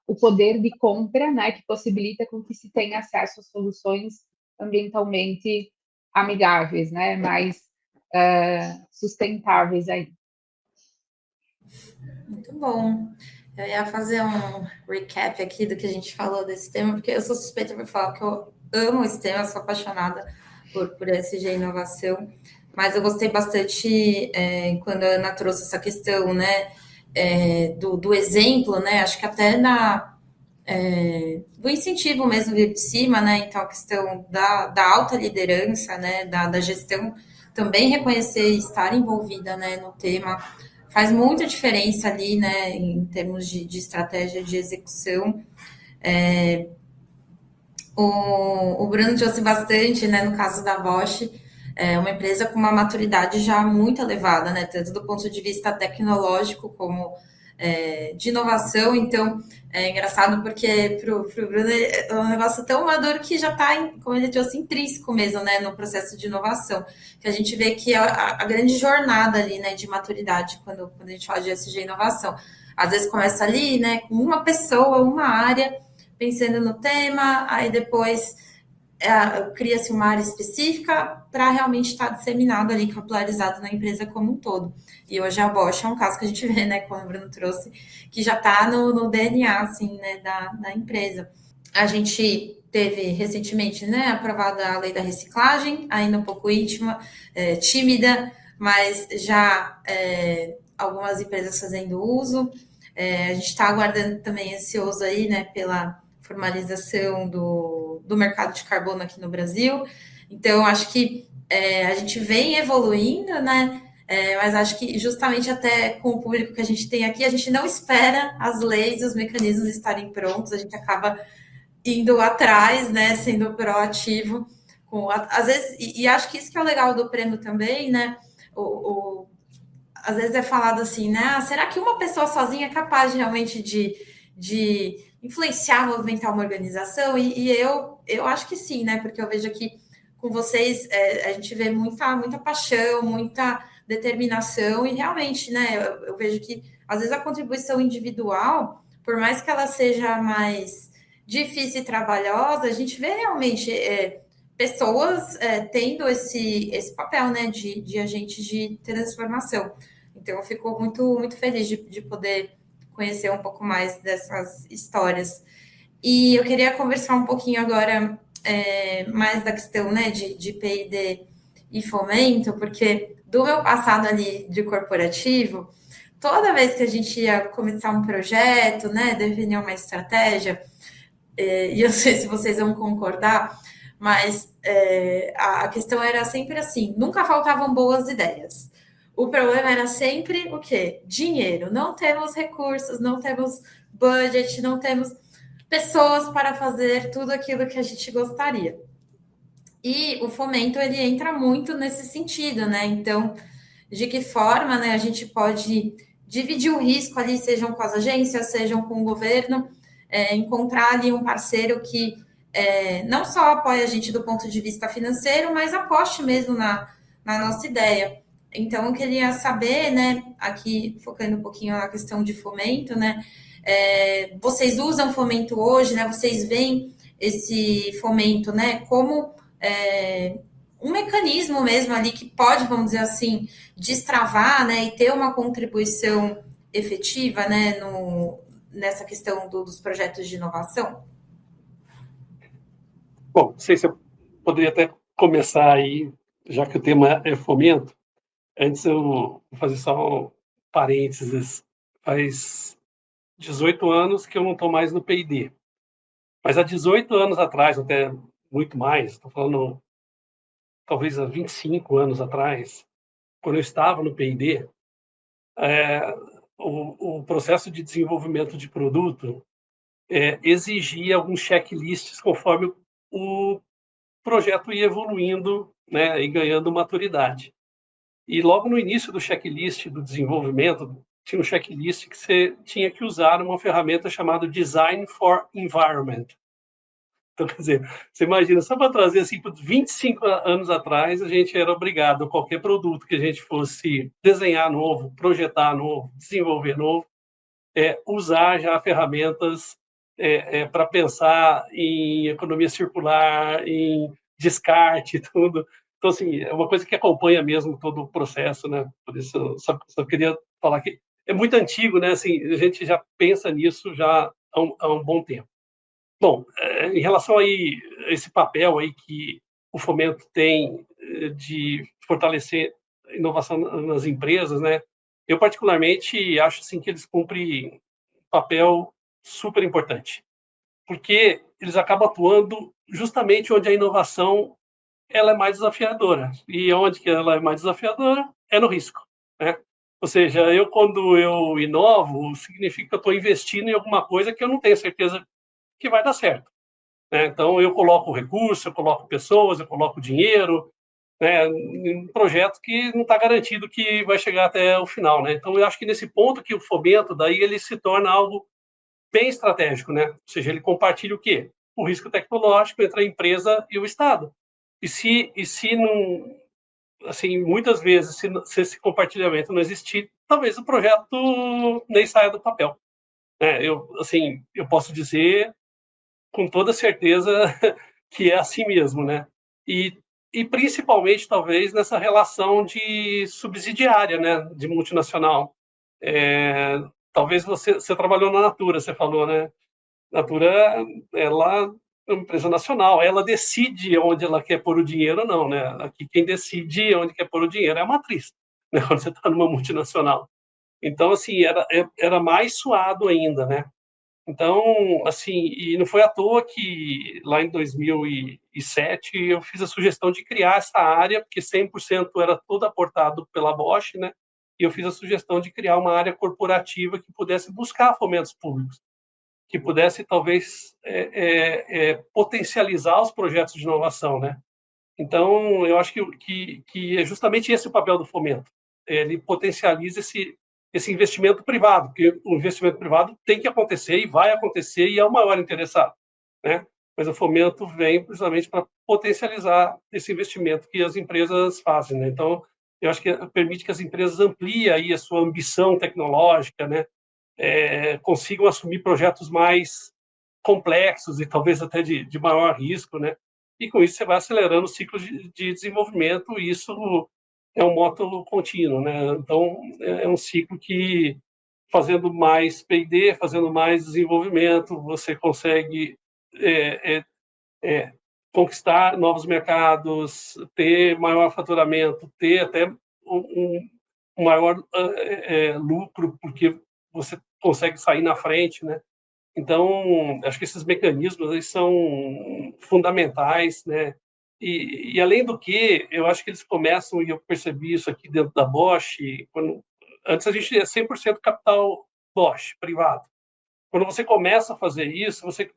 o poder de compra, né, que possibilita com que se tenha acesso a soluções ambientalmente amigáveis, né, mais sustentáveis aí. Muito bom. Eu ia fazer um recap aqui do que a gente falou desse tema, porque eu sou suspeita por falar que eu amo esse tema, sou apaixonada por ESG Inovação, mas eu gostei bastante quando a Ana trouxe essa questão, né, do exemplo, né, acho que até do incentivo mesmo vir de cima, né, então a questão da alta liderança, né, da gestão, também reconhecer e estar envolvida, né, no tema, faz muita diferença ali, né, em termos de estratégia de execução. O Bruno trouxe bastante, né, no caso da Bosch, uma empresa com uma maturidade já muito elevada, né, tanto do ponto de vista tecnológico como de inovação. Então, é engraçado porque para o Bruno é um negócio tão maduro que já está, como ele trouxe, intrínseco mesmo, né, no processo de inovação, que a gente vê que a grande jornada ali, né, de maturidade, quando a gente fala de ESG inovação. às vezes começa ali, né, com uma pessoa, uma área, pensando no tema, aí depois cria-se uma área específica para realmente estar disseminado ali, capitalizado na empresa como um todo. E hoje a Bosch é um caso que a gente vê, né, como o Bruno trouxe, que já está no DNA, assim, né, da empresa. A gente teve recentemente, né, aprovada a lei da reciclagem, ainda um pouco íntima, tímida, mas já algumas empresas fazendo uso. A gente está aguardando também ansioso aí, né, pela formalização do mercado de carbono aqui no Brasil. Então, acho que a gente vem evoluindo, né? Mas acho que justamente até com o público que a gente tem aqui, a gente não espera as leis e os mecanismos estarem prontos, a gente acaba indo atrás, né? Sendo proativo. Às vezes, e acho que isso que é o legal do prêmio também, né? Às vezes é falado assim, né? Será que uma pessoa sozinha é capaz realmente de influenciar, movimentar uma organização? E eu acho que sim, né? Porque eu vejo aqui com vocês, a gente vê muita paixão, muita determinação, e realmente, né? Eu vejo que às vezes a contribuição individual, por mais que ela seja mais difícil e trabalhosa, a gente vê realmente pessoas tendo esse papel, né? De agentes de transformação. Então, eu fico muito feliz de poder conhecer um pouco mais dessas histórias. E eu queria conversar um pouquinho agora mais da questão, né, de P&D e fomento, porque do meu passado ali de corporativo, toda vez que a gente ia começar um projeto, né, definir uma estratégia, e eu sei se vocês vão concordar, mas a questão era sempre assim, nunca faltavam boas ideias. O problema era sempre o quê? Dinheiro. Não temos recursos, não temos budget, não temos pessoas para fazer tudo aquilo que a gente gostaria. E o fomento, ele entra muito nesse sentido, né? Então, de que forma, né, a gente pode dividir o risco ali, sejam com as agências, sejam com o governo, encontrar ali um parceiro que não só apoia a gente do ponto de vista financeiro, mas aposte mesmo na nossa ideia. Então, eu queria saber, né, aqui focando um pouquinho na questão de fomento, né, vocês usam fomento hoje, né, vocês veem esse fomento, né, como um mecanismo mesmo ali que pode, vamos dizer assim, destravar, né, e ter uma contribuição efetiva, né, nessa questão dos projetos de inovação? Bom, não sei se eu poderia até começar aí, já que o tema é fomento. Antes eu vou fazer só um parênteses. Faz 18 anos que eu não estou mais no P&D. Mas há 18 anos atrás, até muito mais, estou falando talvez há 25 anos atrás, quando eu estava no P&D, o processo de desenvolvimento de produto exigia alguns checklists conforme o projeto ia evoluindo, né, e ganhando maturidade. E logo no início do checklist do desenvolvimento, tinha um checklist que você tinha que usar uma ferramenta chamada Design for Environment. Então, quer dizer, você imagina, só para trazer assim, por 25 anos atrás, a gente era obrigado, qualquer produto que a gente fosse desenhar novo, projetar novo, desenvolver novo, usar já ferramentas para pensar em economia circular, em descarte, tudo. Então, assim, é uma coisa que acompanha mesmo todo o processo, né? Por isso, eu só queria falar que é muito antigo, né? Assim, a gente já pensa nisso já há um bom tempo. Bom, em relação aí a esse papel aí que o fomento tem de fortalecer a inovação nas empresas, né? Eu particularmente acho assim que eles cumprem um papel super importante, porque eles acabam atuando justamente onde a inovação ela é mais desafiadora. E onde que ela é mais desafiadora? É no risco, né? Ou seja, quando eu inovo, significa que eu estou investindo em alguma coisa que eu não tenho certeza que vai dar certo, né? Então, eu coloco recurso, eu coloco pessoas, eu coloco dinheiro, né, em um projeto que não está garantido que vai chegar até o final, né? Então, eu acho que nesse ponto que o fomento, daí ele se torna algo bem estratégico, né? Ou seja, ele compartilha o quê? O risco tecnológico entre a empresa e o Estado. E se não assim, muitas vezes, se esse compartilhamento não existir, talvez o projeto nem saia do papel. Assim, eu posso dizer com toda certeza que é assim mesmo, né? E, e principalmente, talvez, nessa relação de subsidiária, né, de multinacional. Talvez você trabalhou na Natura, você falou, né? Natura, ela é uma empresa nacional, ela decide onde ela quer pôr o dinheiro ou não, né? Aqui quem decide onde quer pôr o dinheiro é a matriz, né? Quando você está numa multinacional. Então, assim, era mais suado ainda, né? Então, assim, e não foi à toa que lá em 2007 eu fiz a sugestão de criar essa área, porque 100% era todo aportado pela Bosch, né? E eu fiz a sugestão de criar uma área corporativa que pudesse buscar fomentos públicos, que pudesse talvez potencializar os projetos de inovação, né? Então, eu acho que é justamente esse o papel do fomento. Ele potencializa esse investimento privado, porque o investimento privado tem que acontecer e vai acontecer e é o maior interessado, né? Mas o fomento vem precisamente para potencializar esse investimento que as empresas fazem, né? Então, eu acho que permite que as empresas ampliem aí a sua ambição tecnológica, né? Consigam assumir projetos mais complexos e talvez até de maior risco, né? E com isso você vai acelerando o ciclo de desenvolvimento e isso é um módulo contínuo, né? Então é um ciclo que fazendo mais P&D, fazendo mais desenvolvimento, você consegue é, é, conquistar novos mercados, ter maior faturamento, ter até um maior lucro, porque você consegue sair na frente, né? Então, acho que esses mecanismos eles são fundamentais, né? Além do que, eu acho que eles começam, e eu percebi isso aqui dentro da Bosch, antes a gente tinha 100% capital Bosch, privado. Quando você começa a fazer isso, você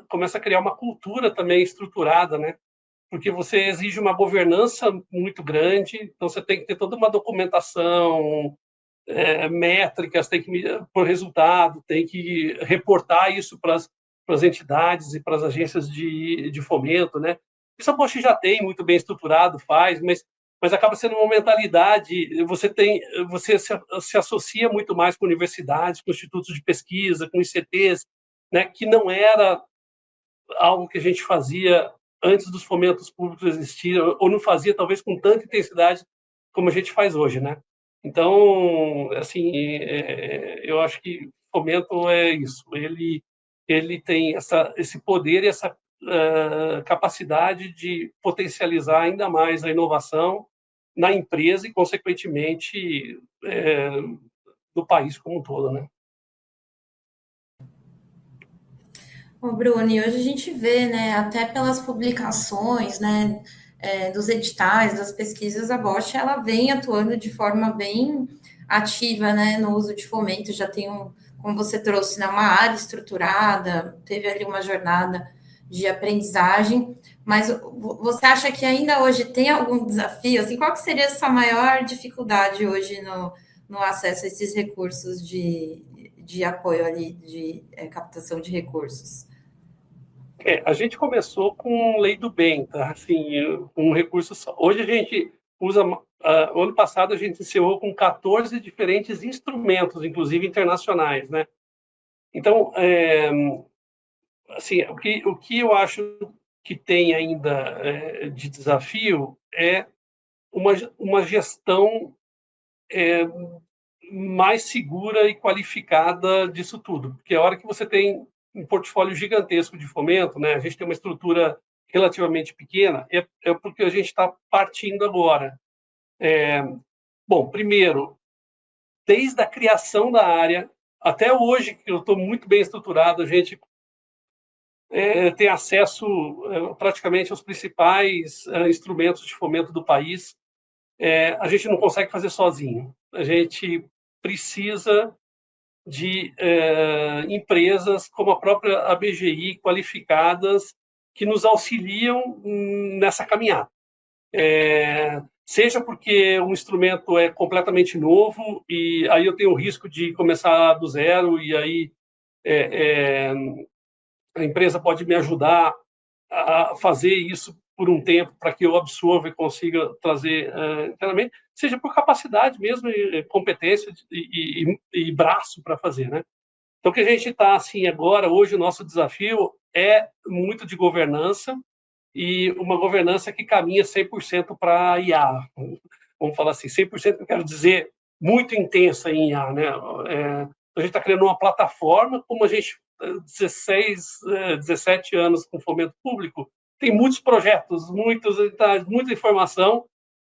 começa a criar uma cultura também estruturada, né? Porque você exige uma governança muito grande, então você tem que ter toda uma documentação, métricas, tem que por resultado, tem que reportar isso para as entidades e para as agências de fomento, né? Isso a Bosch já tem muito bem estruturado, faz, mas acaba sendo uma mentalidade. Você se associa muito mais com universidades, com institutos de pesquisa, com ICTs, né? Que não era algo que a gente fazia antes dos fomentos públicos existirem, ou não fazia talvez com tanta intensidade como a gente faz hoje, né? Então, assim, eu acho que fomento é isso. Ele tem esse poder e essa capacidade de potencializar ainda mais a inovação na empresa e, consequentemente, do país como um todo, né? Ô, Bruno, e hoje a gente vê, né, até pelas publicações, né, dos editais, das pesquisas, a Bosch, ela vem atuando de forma bem ativa, né, no uso de fomento, já tem como você trouxe, né, uma área estruturada, teve ali uma jornada de aprendizagem, mas você acha que ainda hoje tem algum desafio, assim, qual que seria a sua maior dificuldade hoje no acesso a esses recursos de apoio ali, de captação de recursos? A gente começou com lei do bem, tá? Assim, um recurso só. Hoje a gente usa. Ano passado a gente encerrou com 14 diferentes instrumentos, inclusive internacionais, né? Então, assim, o que eu acho que tem ainda de desafio é uma gestão mais segura e qualificada disso tudo, porque a hora que você tem um portfólio gigantesco de fomento, né, a gente tem uma estrutura relativamente pequena, é porque a gente está partindo agora. Bom, primeiro, desde a criação da área até hoje, que eu estou muito bem estruturado, a gente tem acesso praticamente aos principais instrumentos de fomento do país. A gente não consegue fazer sozinho. A gente precisa de empresas como a própria ABGI, qualificadas, que nos auxiliam nessa caminhada. Seja porque o instrumento é completamente novo e aí eu tenho o risco de começar do zero e aí a empresa pode me ajudar a fazer isso por um tempo para que eu absorva e consiga trazer internamente, seja por capacidade mesmo, e competência e braço para fazer, né? Então, o que a gente está, assim, agora, hoje, o nosso desafio é muito de governança, e uma governança que caminha 100% para IA. Vamos falar assim, 100% eu quero dizer muito intensa em IA, né? A gente está criando uma plataforma, como a gente, 17 anos com fomento público, tem muitos projetos, muita informação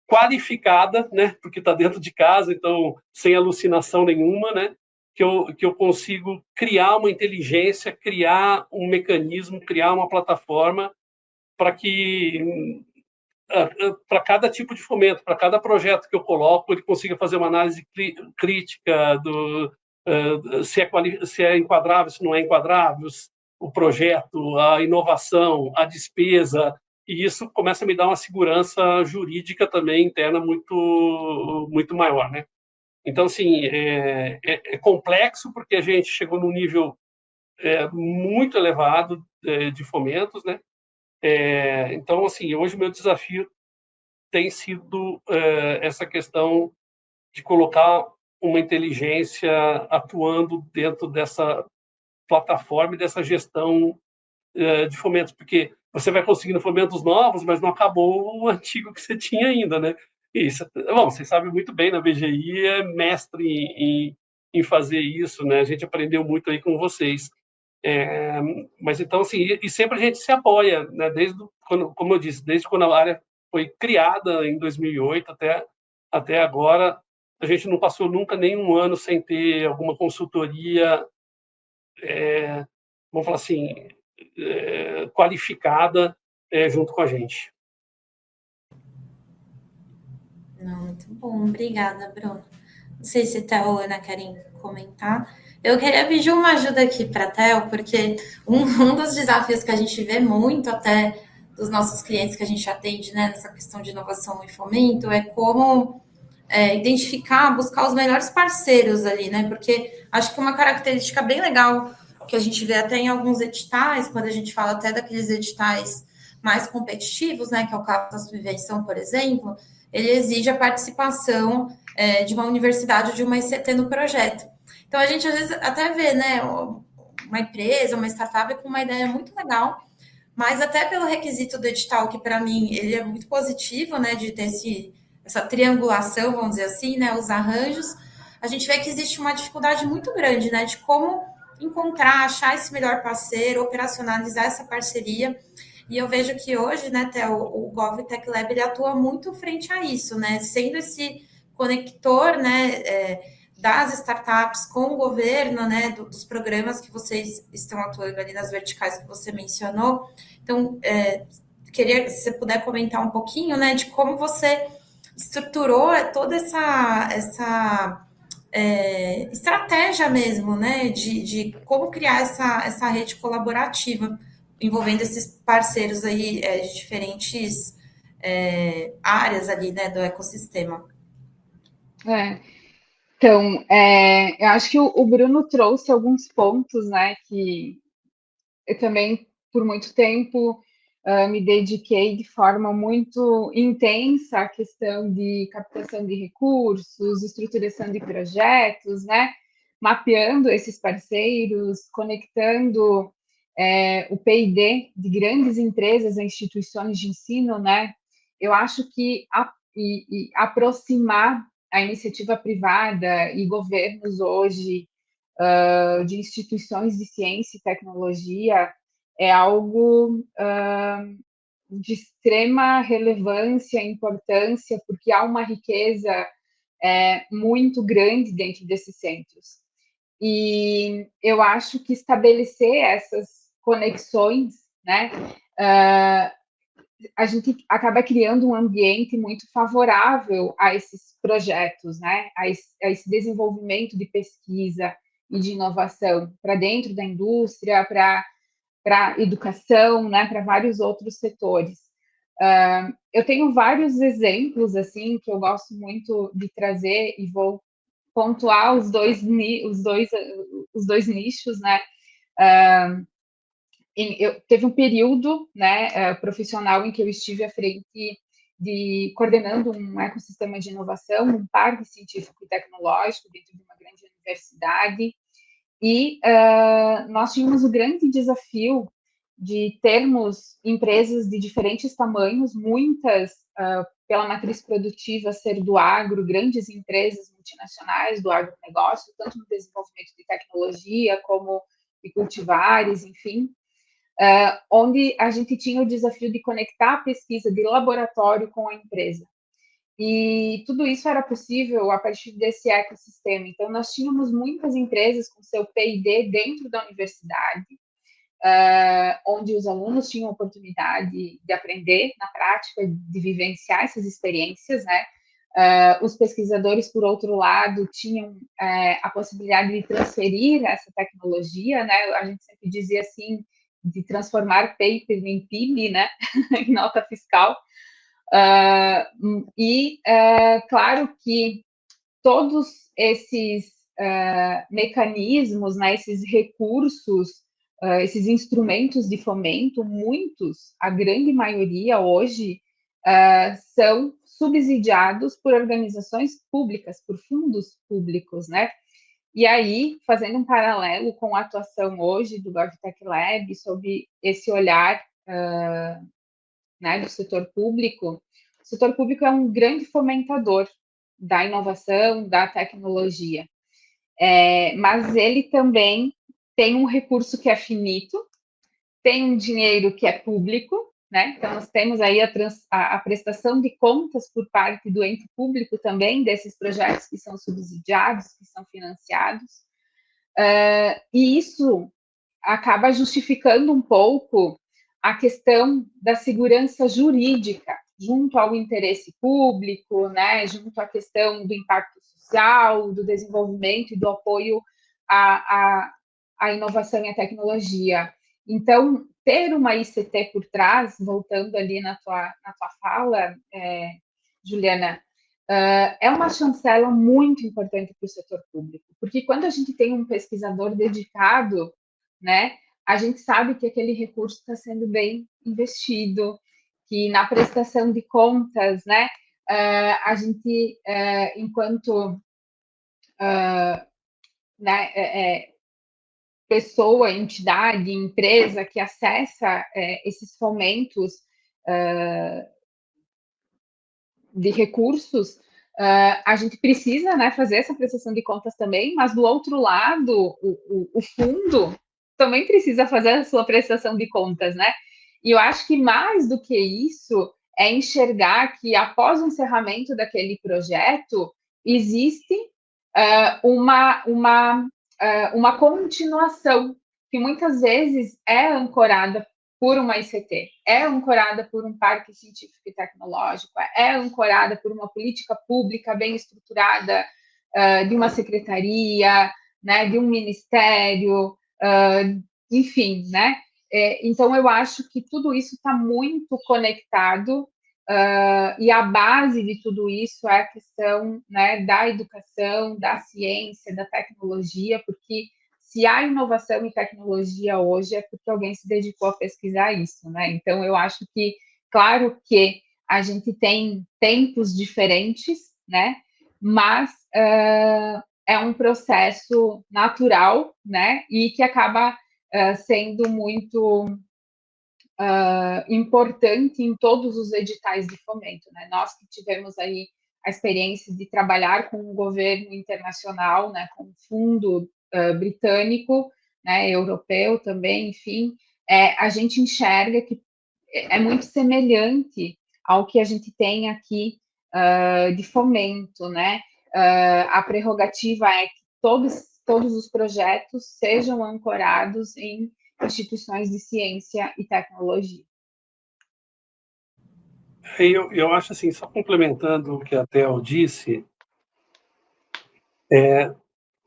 qualificada, né? Porque está dentro de casa, então, sem alucinação nenhuma, né? Que eu consigo criar uma inteligência, criar um mecanismo, criar uma plataforma para que para cada tipo de fomento, para cada projeto que eu coloco, ele consiga fazer uma análise crítica do se é enquadrável, se não é enquadrável, o projeto, a inovação, a despesa, e isso começa a me dar uma segurança jurídica também interna muito maior, né? Então, assim, é complexo porque a gente chegou num nível muito elevado de fomentos, né? Então, assim, hoje o meu desafio tem sido essa questão de colocar uma inteligência atuando dentro dessa plataforma e dessa gestão de fomentos, porque você vai conseguindo fomentos novos, mas não acabou o antigo que você tinha ainda, né? Isso, bom, vocês sabem muito bem, na BGI é mestre em fazer isso, né? A gente aprendeu muito aí com vocês. Mas então, assim, e sempre a gente se apoia, né? Desde quando, como eu disse, desde quando a área foi criada em 2008 até agora, a gente não passou nunca nenhum ano sem ter alguma consultoria, vamos falar assim, qualificada junto com a gente. Não, muito bom, obrigada, Bruno. Não sei se Theo ou Ana querem comentar. Eu queria pedir uma ajuda aqui para a Theo, porque um dos desafios que a gente vê muito até dos nossos clientes que a gente atende, né, nessa questão de inovação e fomento, é como identificar, buscar os melhores parceiros ali, né? Porque acho que uma característica bem legal que a gente vê até em alguns editais, quando a gente fala até daqueles editais mais competitivos, né, que é o caso da subvenção, por exemplo, ele exige a participação de uma universidade ou de uma ICT no projeto. Então, a gente às vezes até vê, né, uma empresa, uma startup com uma ideia muito legal, mas até pelo requisito do edital, que para mim ele é muito positivo, né, de ter essa triangulação, vamos dizer assim, né, os arranjos, a gente vê que existe uma dificuldade muito grande, né, de como encontrar, achar esse melhor parceiro, operacionalizar essa parceria. E eu vejo que hoje, né, Theo, o GovTech Lab ele atua muito frente a isso, né, sendo esse conector, né, das startups com o governo, né, dos programas que vocês estão atuando ali nas verticais que você mencionou. Então, queria que você puder comentar um pouquinho, né, de como você estruturou toda essa estratégia mesmo, né, de como criar essa rede colaborativa envolvendo esses parceiros aí de diferentes áreas ali, né, do ecossistema. Então, eu acho que o Bruno trouxe alguns pontos, né, que eu também, por muito tempo, me dediquei de forma muito intensa à questão de captação de recursos, estruturação de projetos, né, mapeando esses parceiros, conectando o P&D de grandes empresas a instituições de ensino, né, eu acho que aproximar a iniciativa privada e governos hoje de instituições de ciência e tecnologia é algo de extrema relevância e importância, porque há uma riqueza muito grande dentro desses centros. E eu acho que estabelecer essas conexões, né, a gente acaba criando um ambiente muito favorável a esses projetos, né? A esse desenvolvimento de pesquisa e de inovação para dentro da indústria, para educação, né? Para vários outros setores. Eu tenho vários exemplos assim que eu gosto muito de trazer e vou pontuar os dois nichos, né? teve um período, né, profissional em que eu estive à frente coordenando um ecossistema de inovação, um parque científico e tecnológico dentro de uma grande universidade, e nós tínhamos o grande desafio de termos empresas de diferentes tamanhos, muitas pela matriz produtiva ser do agro, grandes empresas multinacionais do agronegócio, tanto no desenvolvimento de tecnologia como de cultivares, enfim, onde a gente tinha o desafio de conectar a pesquisa de laboratório com a empresa. E tudo isso era possível a partir desse ecossistema. Então, nós tínhamos muitas empresas com seu P&D dentro da universidade, onde os alunos tinham a oportunidade de aprender na prática, de vivenciar essas experiências, né? Os pesquisadores, por outro lado, tinham a possibilidade de transferir essa tecnologia, né? A gente sempre dizia assim, de transformar paper em PIB, né? Em nota fiscal. Claro que todos esses mecanismos, né, esses recursos, esses instrumentos de fomento, muitos, a grande maioria hoje, são subsidiados por organizações públicas, por fundos públicos, né? E aí, fazendo um paralelo com a atuação hoje do GovTech Lab sobre esse olhar né, do setor público, o setor público é um grande fomentador da inovação, da tecnologia, mas ele também tem um recurso que é finito, tem um dinheiro que é público, né? Então, nós temos aí a prestação de contas por parte do ente público também, desses projetos que são subsidiados, que são financiados, e isso acaba justificando um pouco a questão da segurança jurídica junto ao interesse público, né, junto à questão do impacto social, do desenvolvimento e do apoio à inovação e à tecnologia. Então, ter uma ICT por trás, voltando ali na tua fala, Juliana, é uma chancela muito importante para o setor público, porque quando a gente tem um pesquisador dedicado, né, a gente sabe que aquele recurso está sendo bem investido, que na prestação de contas, né, a gente, enquanto né, pessoa, entidade, empresa que acessa esses fomentos de recursos, a gente precisa, né, fazer essa prestação de contas também, mas do outro lado, o fundo também precisa fazer a sua prestação de contas, né? E eu acho que mais do que isso é enxergar que após o encerramento daquele projeto existe uma continuação que muitas vezes é ancorada por uma ICT, é ancorada por um parque científico e tecnológico, é ancorada por uma política pública bem estruturada de uma secretaria, né, de um ministério, enfim, né? Então, eu acho que tudo isso está muito conectado e a base de tudo isso é a questão, né, da educação, da ciência, da tecnologia, porque se há inovação e tecnologia hoje é porque alguém se dedicou a pesquisar isso, né? Então, eu acho que, claro que a gente tem tempos diferentes, né? Mas é um processo natural, né? E que acaba sendo muito importante em todos os editais de fomento, né? Nós que tivemos aí a experiência de trabalhar com o governo internacional, né? Com o fundo britânico, né? Europeu também, enfim, a gente enxerga que é muito semelhante ao que a gente tem aqui de fomento, né? A prerrogativa é que todos os projetos sejam ancorados em instituições de ciência e tecnologia. Eu acho assim, só complementando o que a Theo disse,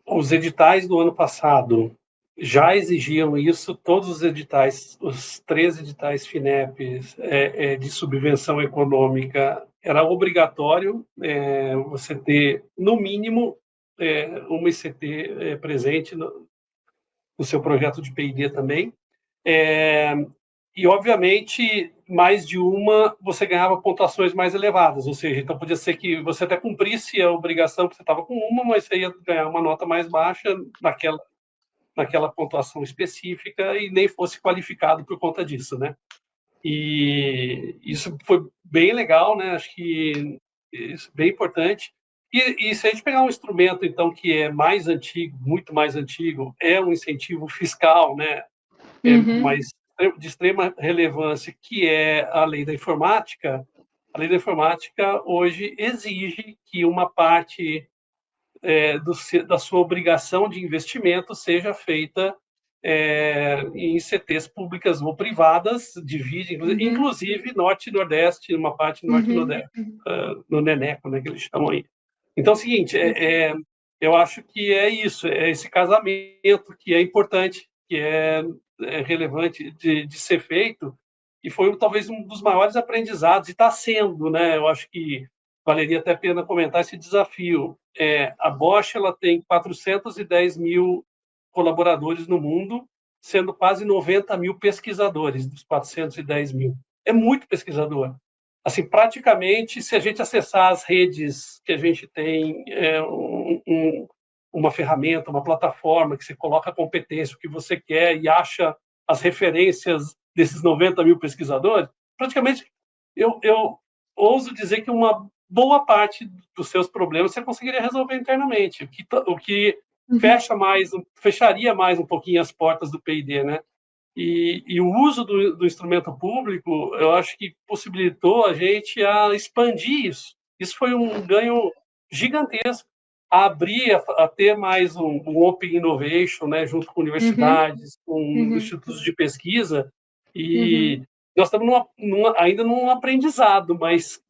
os editais do ano passado já exigiam isso, todos os editais, os 3 editais FINEP de subvenção econômica, era obrigatório você ter, no mínimo, uma ICT presente no seu projeto de P&D também. E, obviamente, mais de uma, você ganhava pontuações mais elevadas, ou seja, então podia ser que você até cumprisse a obrigação que você estava com uma, mas você ia ganhar uma nota mais baixa naquela pontuação específica e nem fosse qualificado por conta disso, né? E isso foi bem legal, né? Acho que isso é bem importante. E se a gente pegar um instrumento, então, que é mais antigo, muito mais antigo, é um incentivo fiscal, né? Mas de extrema relevância, que é a lei da informática. A lei da informática hoje exige que uma parte da sua obrigação de investimento seja feita em CTs públicas ou privadas, divide, inclusive Norte e Nordeste, uma parte Norte e Nordeste, no Neneco, né, que eles chamam aí. Então, é o seguinte, eu acho que é isso, é esse casamento que é importante, que é relevante de ser feito, e foi talvez um dos maiores aprendizados, e está sendo, né? Eu acho que valeria até a pena comentar esse desafio. A Bosch ela tem 410 mil colaboradores no mundo, sendo quase 90 mil pesquisadores dos 410 mil. É muito pesquisador. Assim, praticamente, se a gente acessar as redes que a gente tem, uma ferramenta, uma plataforma que você coloca a competência, o que você quer e acha as referências desses 90 mil pesquisadores, praticamente eu ouso dizer que uma boa parte dos seus problemas você conseguiria resolver internamente, o que fecharia mais um pouquinho as portas do P&D, né? E o uso do instrumento público, eu acho que possibilitou a gente a expandir isso. Isso foi um ganho gigantesco, a abrir, a ter mais um Open Innovation, né, junto com universidades, com institutos de pesquisa, e nós estamos ainda num aprendizado, mas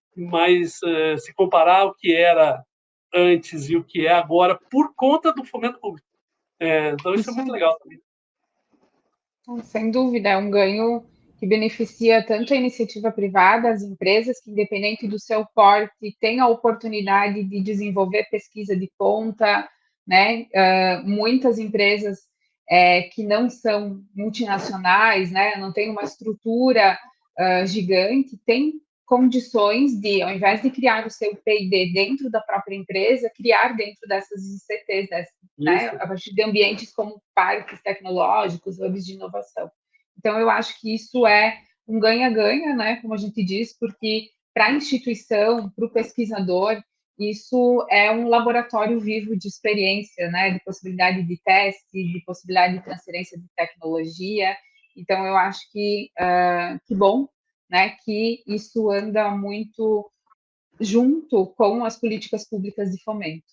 se comparar o que era antes e o que é agora, por conta do fomento público. Então, isso é muito legal também. Sem dúvida, é um ganho que beneficia tanto a iniciativa privada, as empresas que, independente do seu porte, têm a oportunidade de desenvolver pesquisa de ponta, né? Muitas empresas que não são multinacionais, né? Não têm uma estrutura gigante, têm condições de, ao invés de criar o seu P&D dentro da própria empresa, criar dentro dessas ICTs, né, a partir de ambientes como parques tecnológicos, hubs de inovação. Então, eu acho que isso é um ganha-ganha, né, como a gente diz, porque para a instituição, para o pesquisador, isso é um laboratório vivo de experiência, né, de possibilidade de teste, de possibilidade de transferência de tecnologia. Então, eu acho que bom, né, que isso anda muito junto com as políticas públicas de fomento.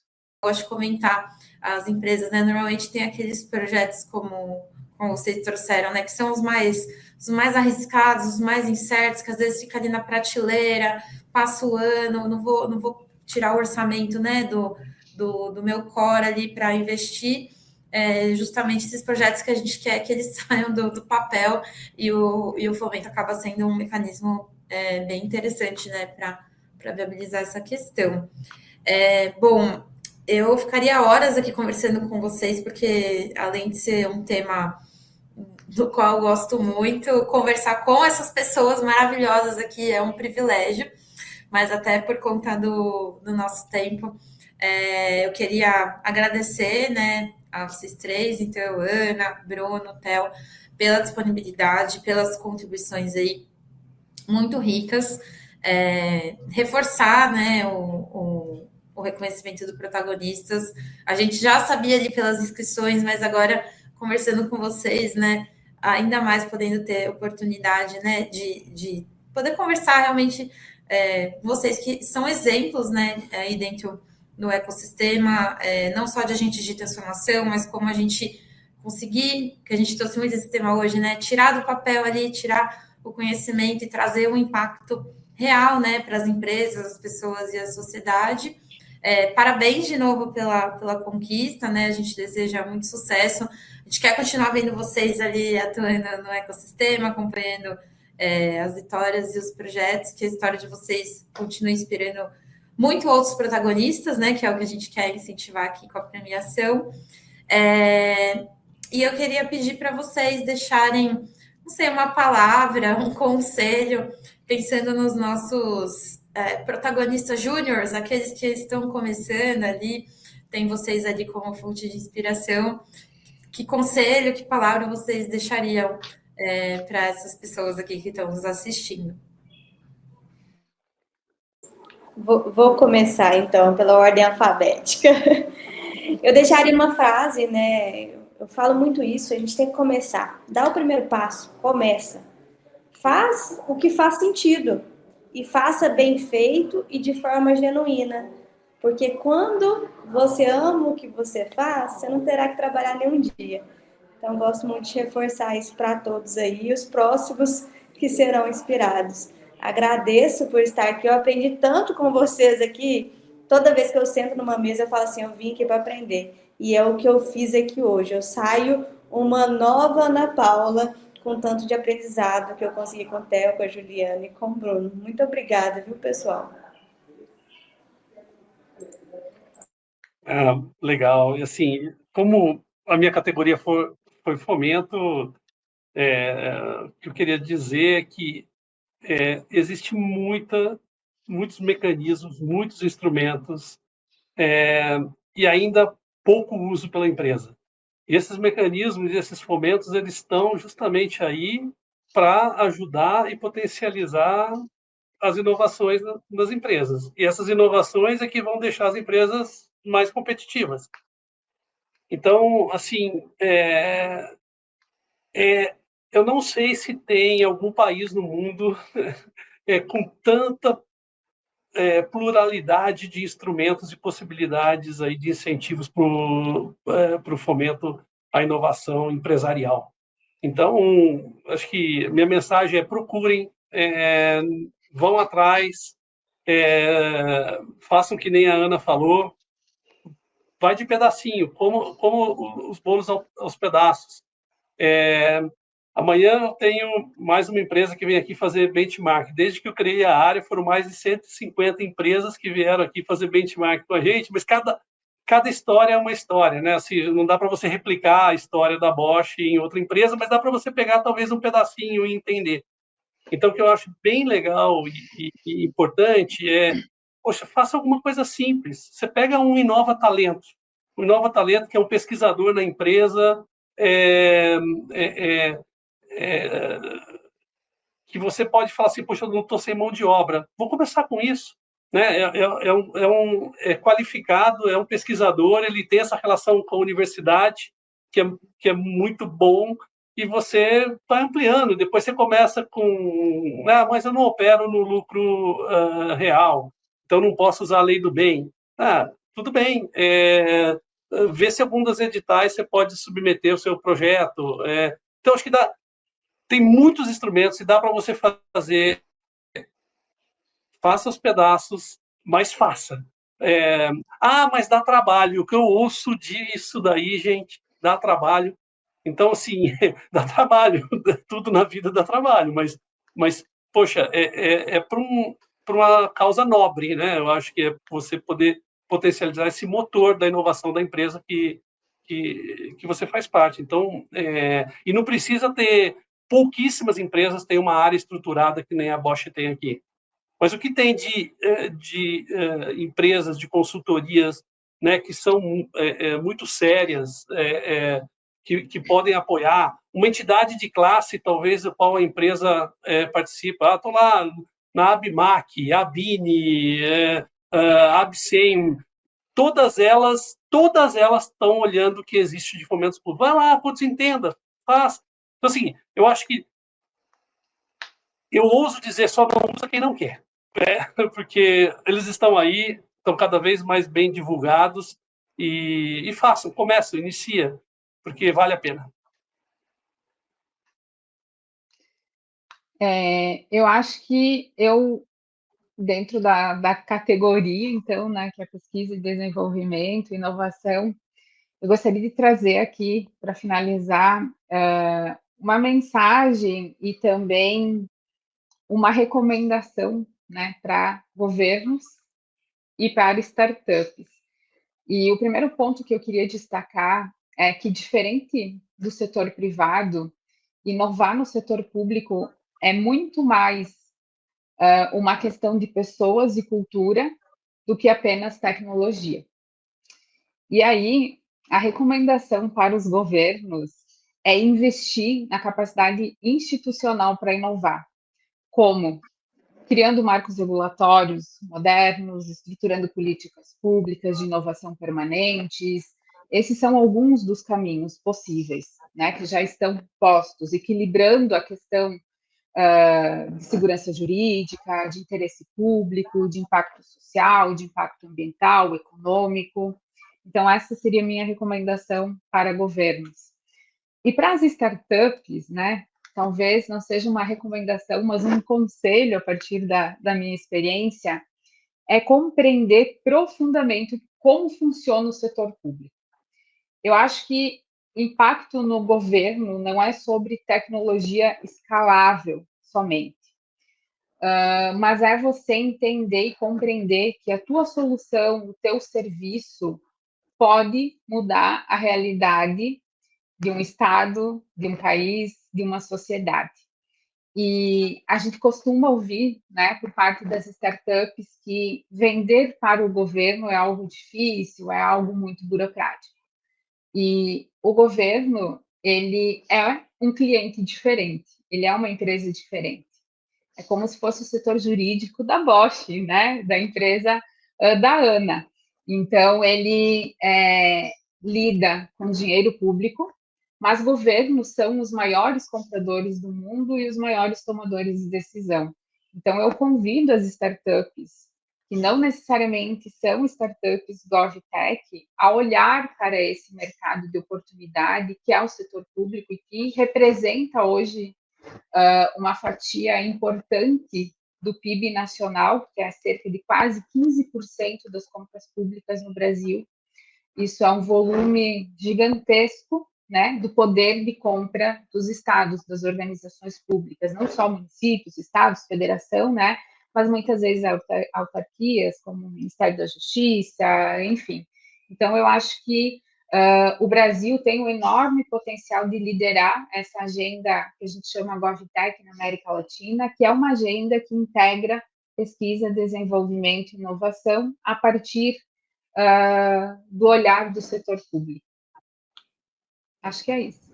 Eu gosto de comentar, as empresas, né, normalmente tem aqueles projetos como vocês trouxeram, né, que são os mais arriscados, os mais incertos, que às vezes fica ali na prateleira, passa o ano, não vou tirar o orçamento, né, do meu core ali para investir. Justamente esses projetos que a gente quer que eles saiam do papel, e o fomento acaba sendo um mecanismo bem interessante, né, para viabilizar essa questão. Bom, eu ficaria horas aqui conversando com vocês, porque além de ser um tema do qual eu gosto muito, conversar com essas pessoas maravilhosas aqui é um privilégio, mas até por conta do nosso tempo, eu queria agradecer, né, a vocês três, então, Ana, Bruno, Theo, pela disponibilidade, pelas contribuições aí muito ricas, reforçar, né, o reconhecimento do protagonistas. A gente já sabia ali pelas inscrições, mas agora, conversando com vocês, né, ainda mais podendo ter oportunidade, né, de poder conversar realmente vocês que são exemplos, né, aí dentro do ecossistema, não só de agentes de transformação, mas como a gente conseguir, que a gente trouxe muito esse tema hoje, né, tirar do papel ali, tirar o conhecimento e trazer um impacto real, né, para as empresas, as pessoas e a sociedade. Parabéns de novo pela conquista, né? A gente deseja muito sucesso. A gente quer continuar vendo vocês ali atuando no ecossistema, acompanhando as vitórias e os projetos, que a história de vocês continue inspirando muito outros protagonistas, né? Que é o que a gente quer incentivar aqui com a premiação. E eu queria pedir para vocês deixarem não sei, uma palavra, um conselho, pensando nos nossos protagonistas júniores, aqueles que estão começando ali, tem vocês ali como fonte de inspiração. Que conselho, que palavra vocês deixariam para essas pessoas aqui que estão nos assistindo? Vou começar, então, pela ordem alfabética. Eu deixaria uma frase, né? Eu falo muito isso, a gente tem que começar. Dá o primeiro passo, começa. Faz o que faz sentido. E faça bem feito e de forma genuína. Porque quando você ama o que você faz, você não terá que trabalhar nenhum dia. Então, gosto muito de reforçar isso para todos aí, e os próximos que serão inspirados. Agradeço por estar aqui, eu aprendi tanto com vocês aqui. Toda vez que eu sento numa mesa, eu falo assim: eu vim aqui para aprender. E é o que eu fiz aqui hoje. Eu saio uma nova Ana Paula, com tanto de aprendizado que eu consegui com o Theo, com a Juliana e com o Bruno. Muito obrigada, viu, pessoal? Legal. E assim, como a minha categoria foi fomento, o que eu queria dizer é que existe muitos mecanismos, muitos instrumentos, e ainda pouco uso pela empresa. E esses mecanismos, esses fomentos, eles estão justamente aí para ajudar e potencializar as inovações das empresas. E essas inovações é que vão deixar as empresas mais competitivas. Então, assim, eu não sei se tem algum país no mundo com tanta pluralidade de instrumentos e possibilidades aí de incentivos para o fomento à inovação empresarial. Então, acho que minha mensagem é: procurem, vão atrás, façam que nem a Ana falou, vai de pedacinho, como os bolos aos pedaços. Amanhã eu tenho mais uma empresa que vem aqui fazer benchmark. Desde que eu criei a área, foram mais de 150 empresas que vieram aqui fazer benchmark com a gente, mas cada história é uma história, né? Assim, não dá para você replicar a história da Bosch em outra empresa, mas dá para você pegar talvez um pedacinho e entender. Então, o que eu acho bem legal e importante é, poxa, faça alguma coisa simples. Você pega um Inova Talento. O Inova Talento, que é um pesquisador na empresa, é, é, é, é, que você pode falar assim: poxa, eu não estou sem mão de obra, vou começar com isso. Né? É qualificado, é um pesquisador, ele tem essa relação com a universidade, que é muito bom, e você vai ampliando. Depois você começa com: mas eu não opero no lucro real, então não posso usar a lei do bem. Tudo bem, vê se algum dos editais você pode submeter o seu projeto. Então, acho que tem muitos instrumentos e dá para você fazer. Faça os pedaços, mas faça. Mas dá trabalho. O que eu ouço disso daí, gente, dá trabalho. Então, assim, dá trabalho. Tudo na vida dá trabalho, mas poxa, para uma causa nobre, né? Eu acho que é você poder potencializar esse motor da inovação da empresa que você faz parte. Então, e não precisa ter. Pouquíssimas empresas têm uma área estruturada que nem a Bosch tem aqui. Mas o que tem de empresas, de consultorias, né, que são muito sérias, que podem apoiar, uma entidade de classe, talvez, a qual a empresa participa. Estou lá na ABMAC, ABINE, ABSEM, todas elas estão olhando o que existe de fomentos públicos. Vai lá, putz, entenda, faz. Então, assim, eu acho que eu ouso dizer: só não usa quem não quer. Porque eles estão aí, estão cada vez mais bem divulgados, e façam, começam, inicia, porque vale a pena. Eu acho que dentro da categoria, então, né, que é pesquisa e desenvolvimento, inovação, eu gostaria de trazer aqui, para finalizar, uma mensagem e também uma recomendação, né, para governos e para startups. E o primeiro ponto que eu queria destacar é que, diferente do setor privado, inovar no setor público é muito mais uma questão de pessoas e cultura do que apenas tecnologia. E aí, a recomendação para os governos é investir na capacidade institucional para inovar, como criando marcos regulatórios modernos, estruturando políticas públicas de inovação permanentes. Esses são alguns dos caminhos possíveis, né, que já estão postos, equilibrando a questão de segurança jurídica, de interesse público, de impacto social, de impacto ambiental, econômico. Então, essa seria a minha recomendação para governos. E para as startups, né, talvez não seja uma recomendação, mas um conselho a partir da minha experiência, é compreender profundamente como funciona o setor público. Eu acho que impacto no governo não é sobre tecnologia escalável somente, mas é você entender e compreender que a tua solução, o teu serviço pode mudar a realidade de um estado, de um país, de uma sociedade. E a gente costuma ouvir, né, por parte das startups, que vender para o governo é algo difícil, é algo muito burocrático. E o governo, ele é um cliente diferente, ele é uma empresa diferente. É como se fosse o setor jurídico da Bosch, né, da empresa da ANA. Então, ele lida com dinheiro público, mas governos são os maiores compradores do mundo e os maiores tomadores de decisão. Então, eu convido as startups, que não necessariamente são startups GovTech, a olhar para esse mercado de oportunidade que é o setor público e que representa hoje uma fatia importante do PIB nacional, que é cerca de quase 15% das compras públicas no Brasil. Isso é um volume gigantesco, né, do poder de compra dos estados, das organizações públicas, não só municípios, estados, federação, né, mas muitas vezes autarquias, como o Ministério da Justiça, enfim. Então, eu acho que o Brasil tem um enorme potencial de liderar essa agenda que a gente chama GovTech na América Latina, que é uma agenda que integra pesquisa, desenvolvimento e inovação a partir do olhar do setor público. Acho que é isso.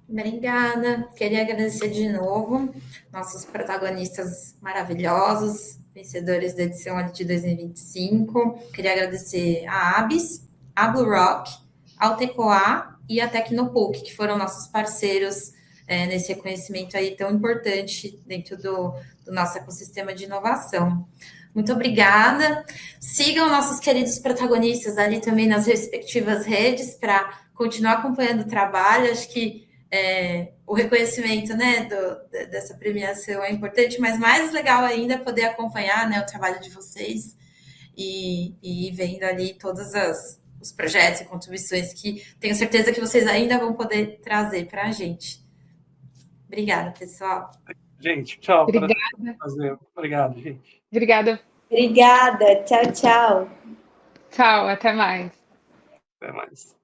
Obrigada. Queria agradecer de novo nossos protagonistas maravilhosos, vencedores da edição de 2025. Queria agradecer a ABS, a Blue Rock, ao Tecoa e a Tecnopuc, que foram nossos parceiros nesse reconhecimento aí tão importante dentro do nosso ecossistema de inovação. Muito obrigada. Sigam nossos queridos protagonistas ali também nas respectivas redes para continuar acompanhando o trabalho. Acho que o reconhecimento, né, dessa premiação é importante, mas mais legal ainda é poder acompanhar, né, o trabalho de vocês e ir vendo ali todos os projetos e contribuições que tenho certeza que vocês ainda vão poder trazer para a gente. Obrigada, pessoal. Gente, tchau. Obrigada. Obrigado, gente. Obrigada. Obrigada. Tchau, tchau. Tchau, até mais. Até mais.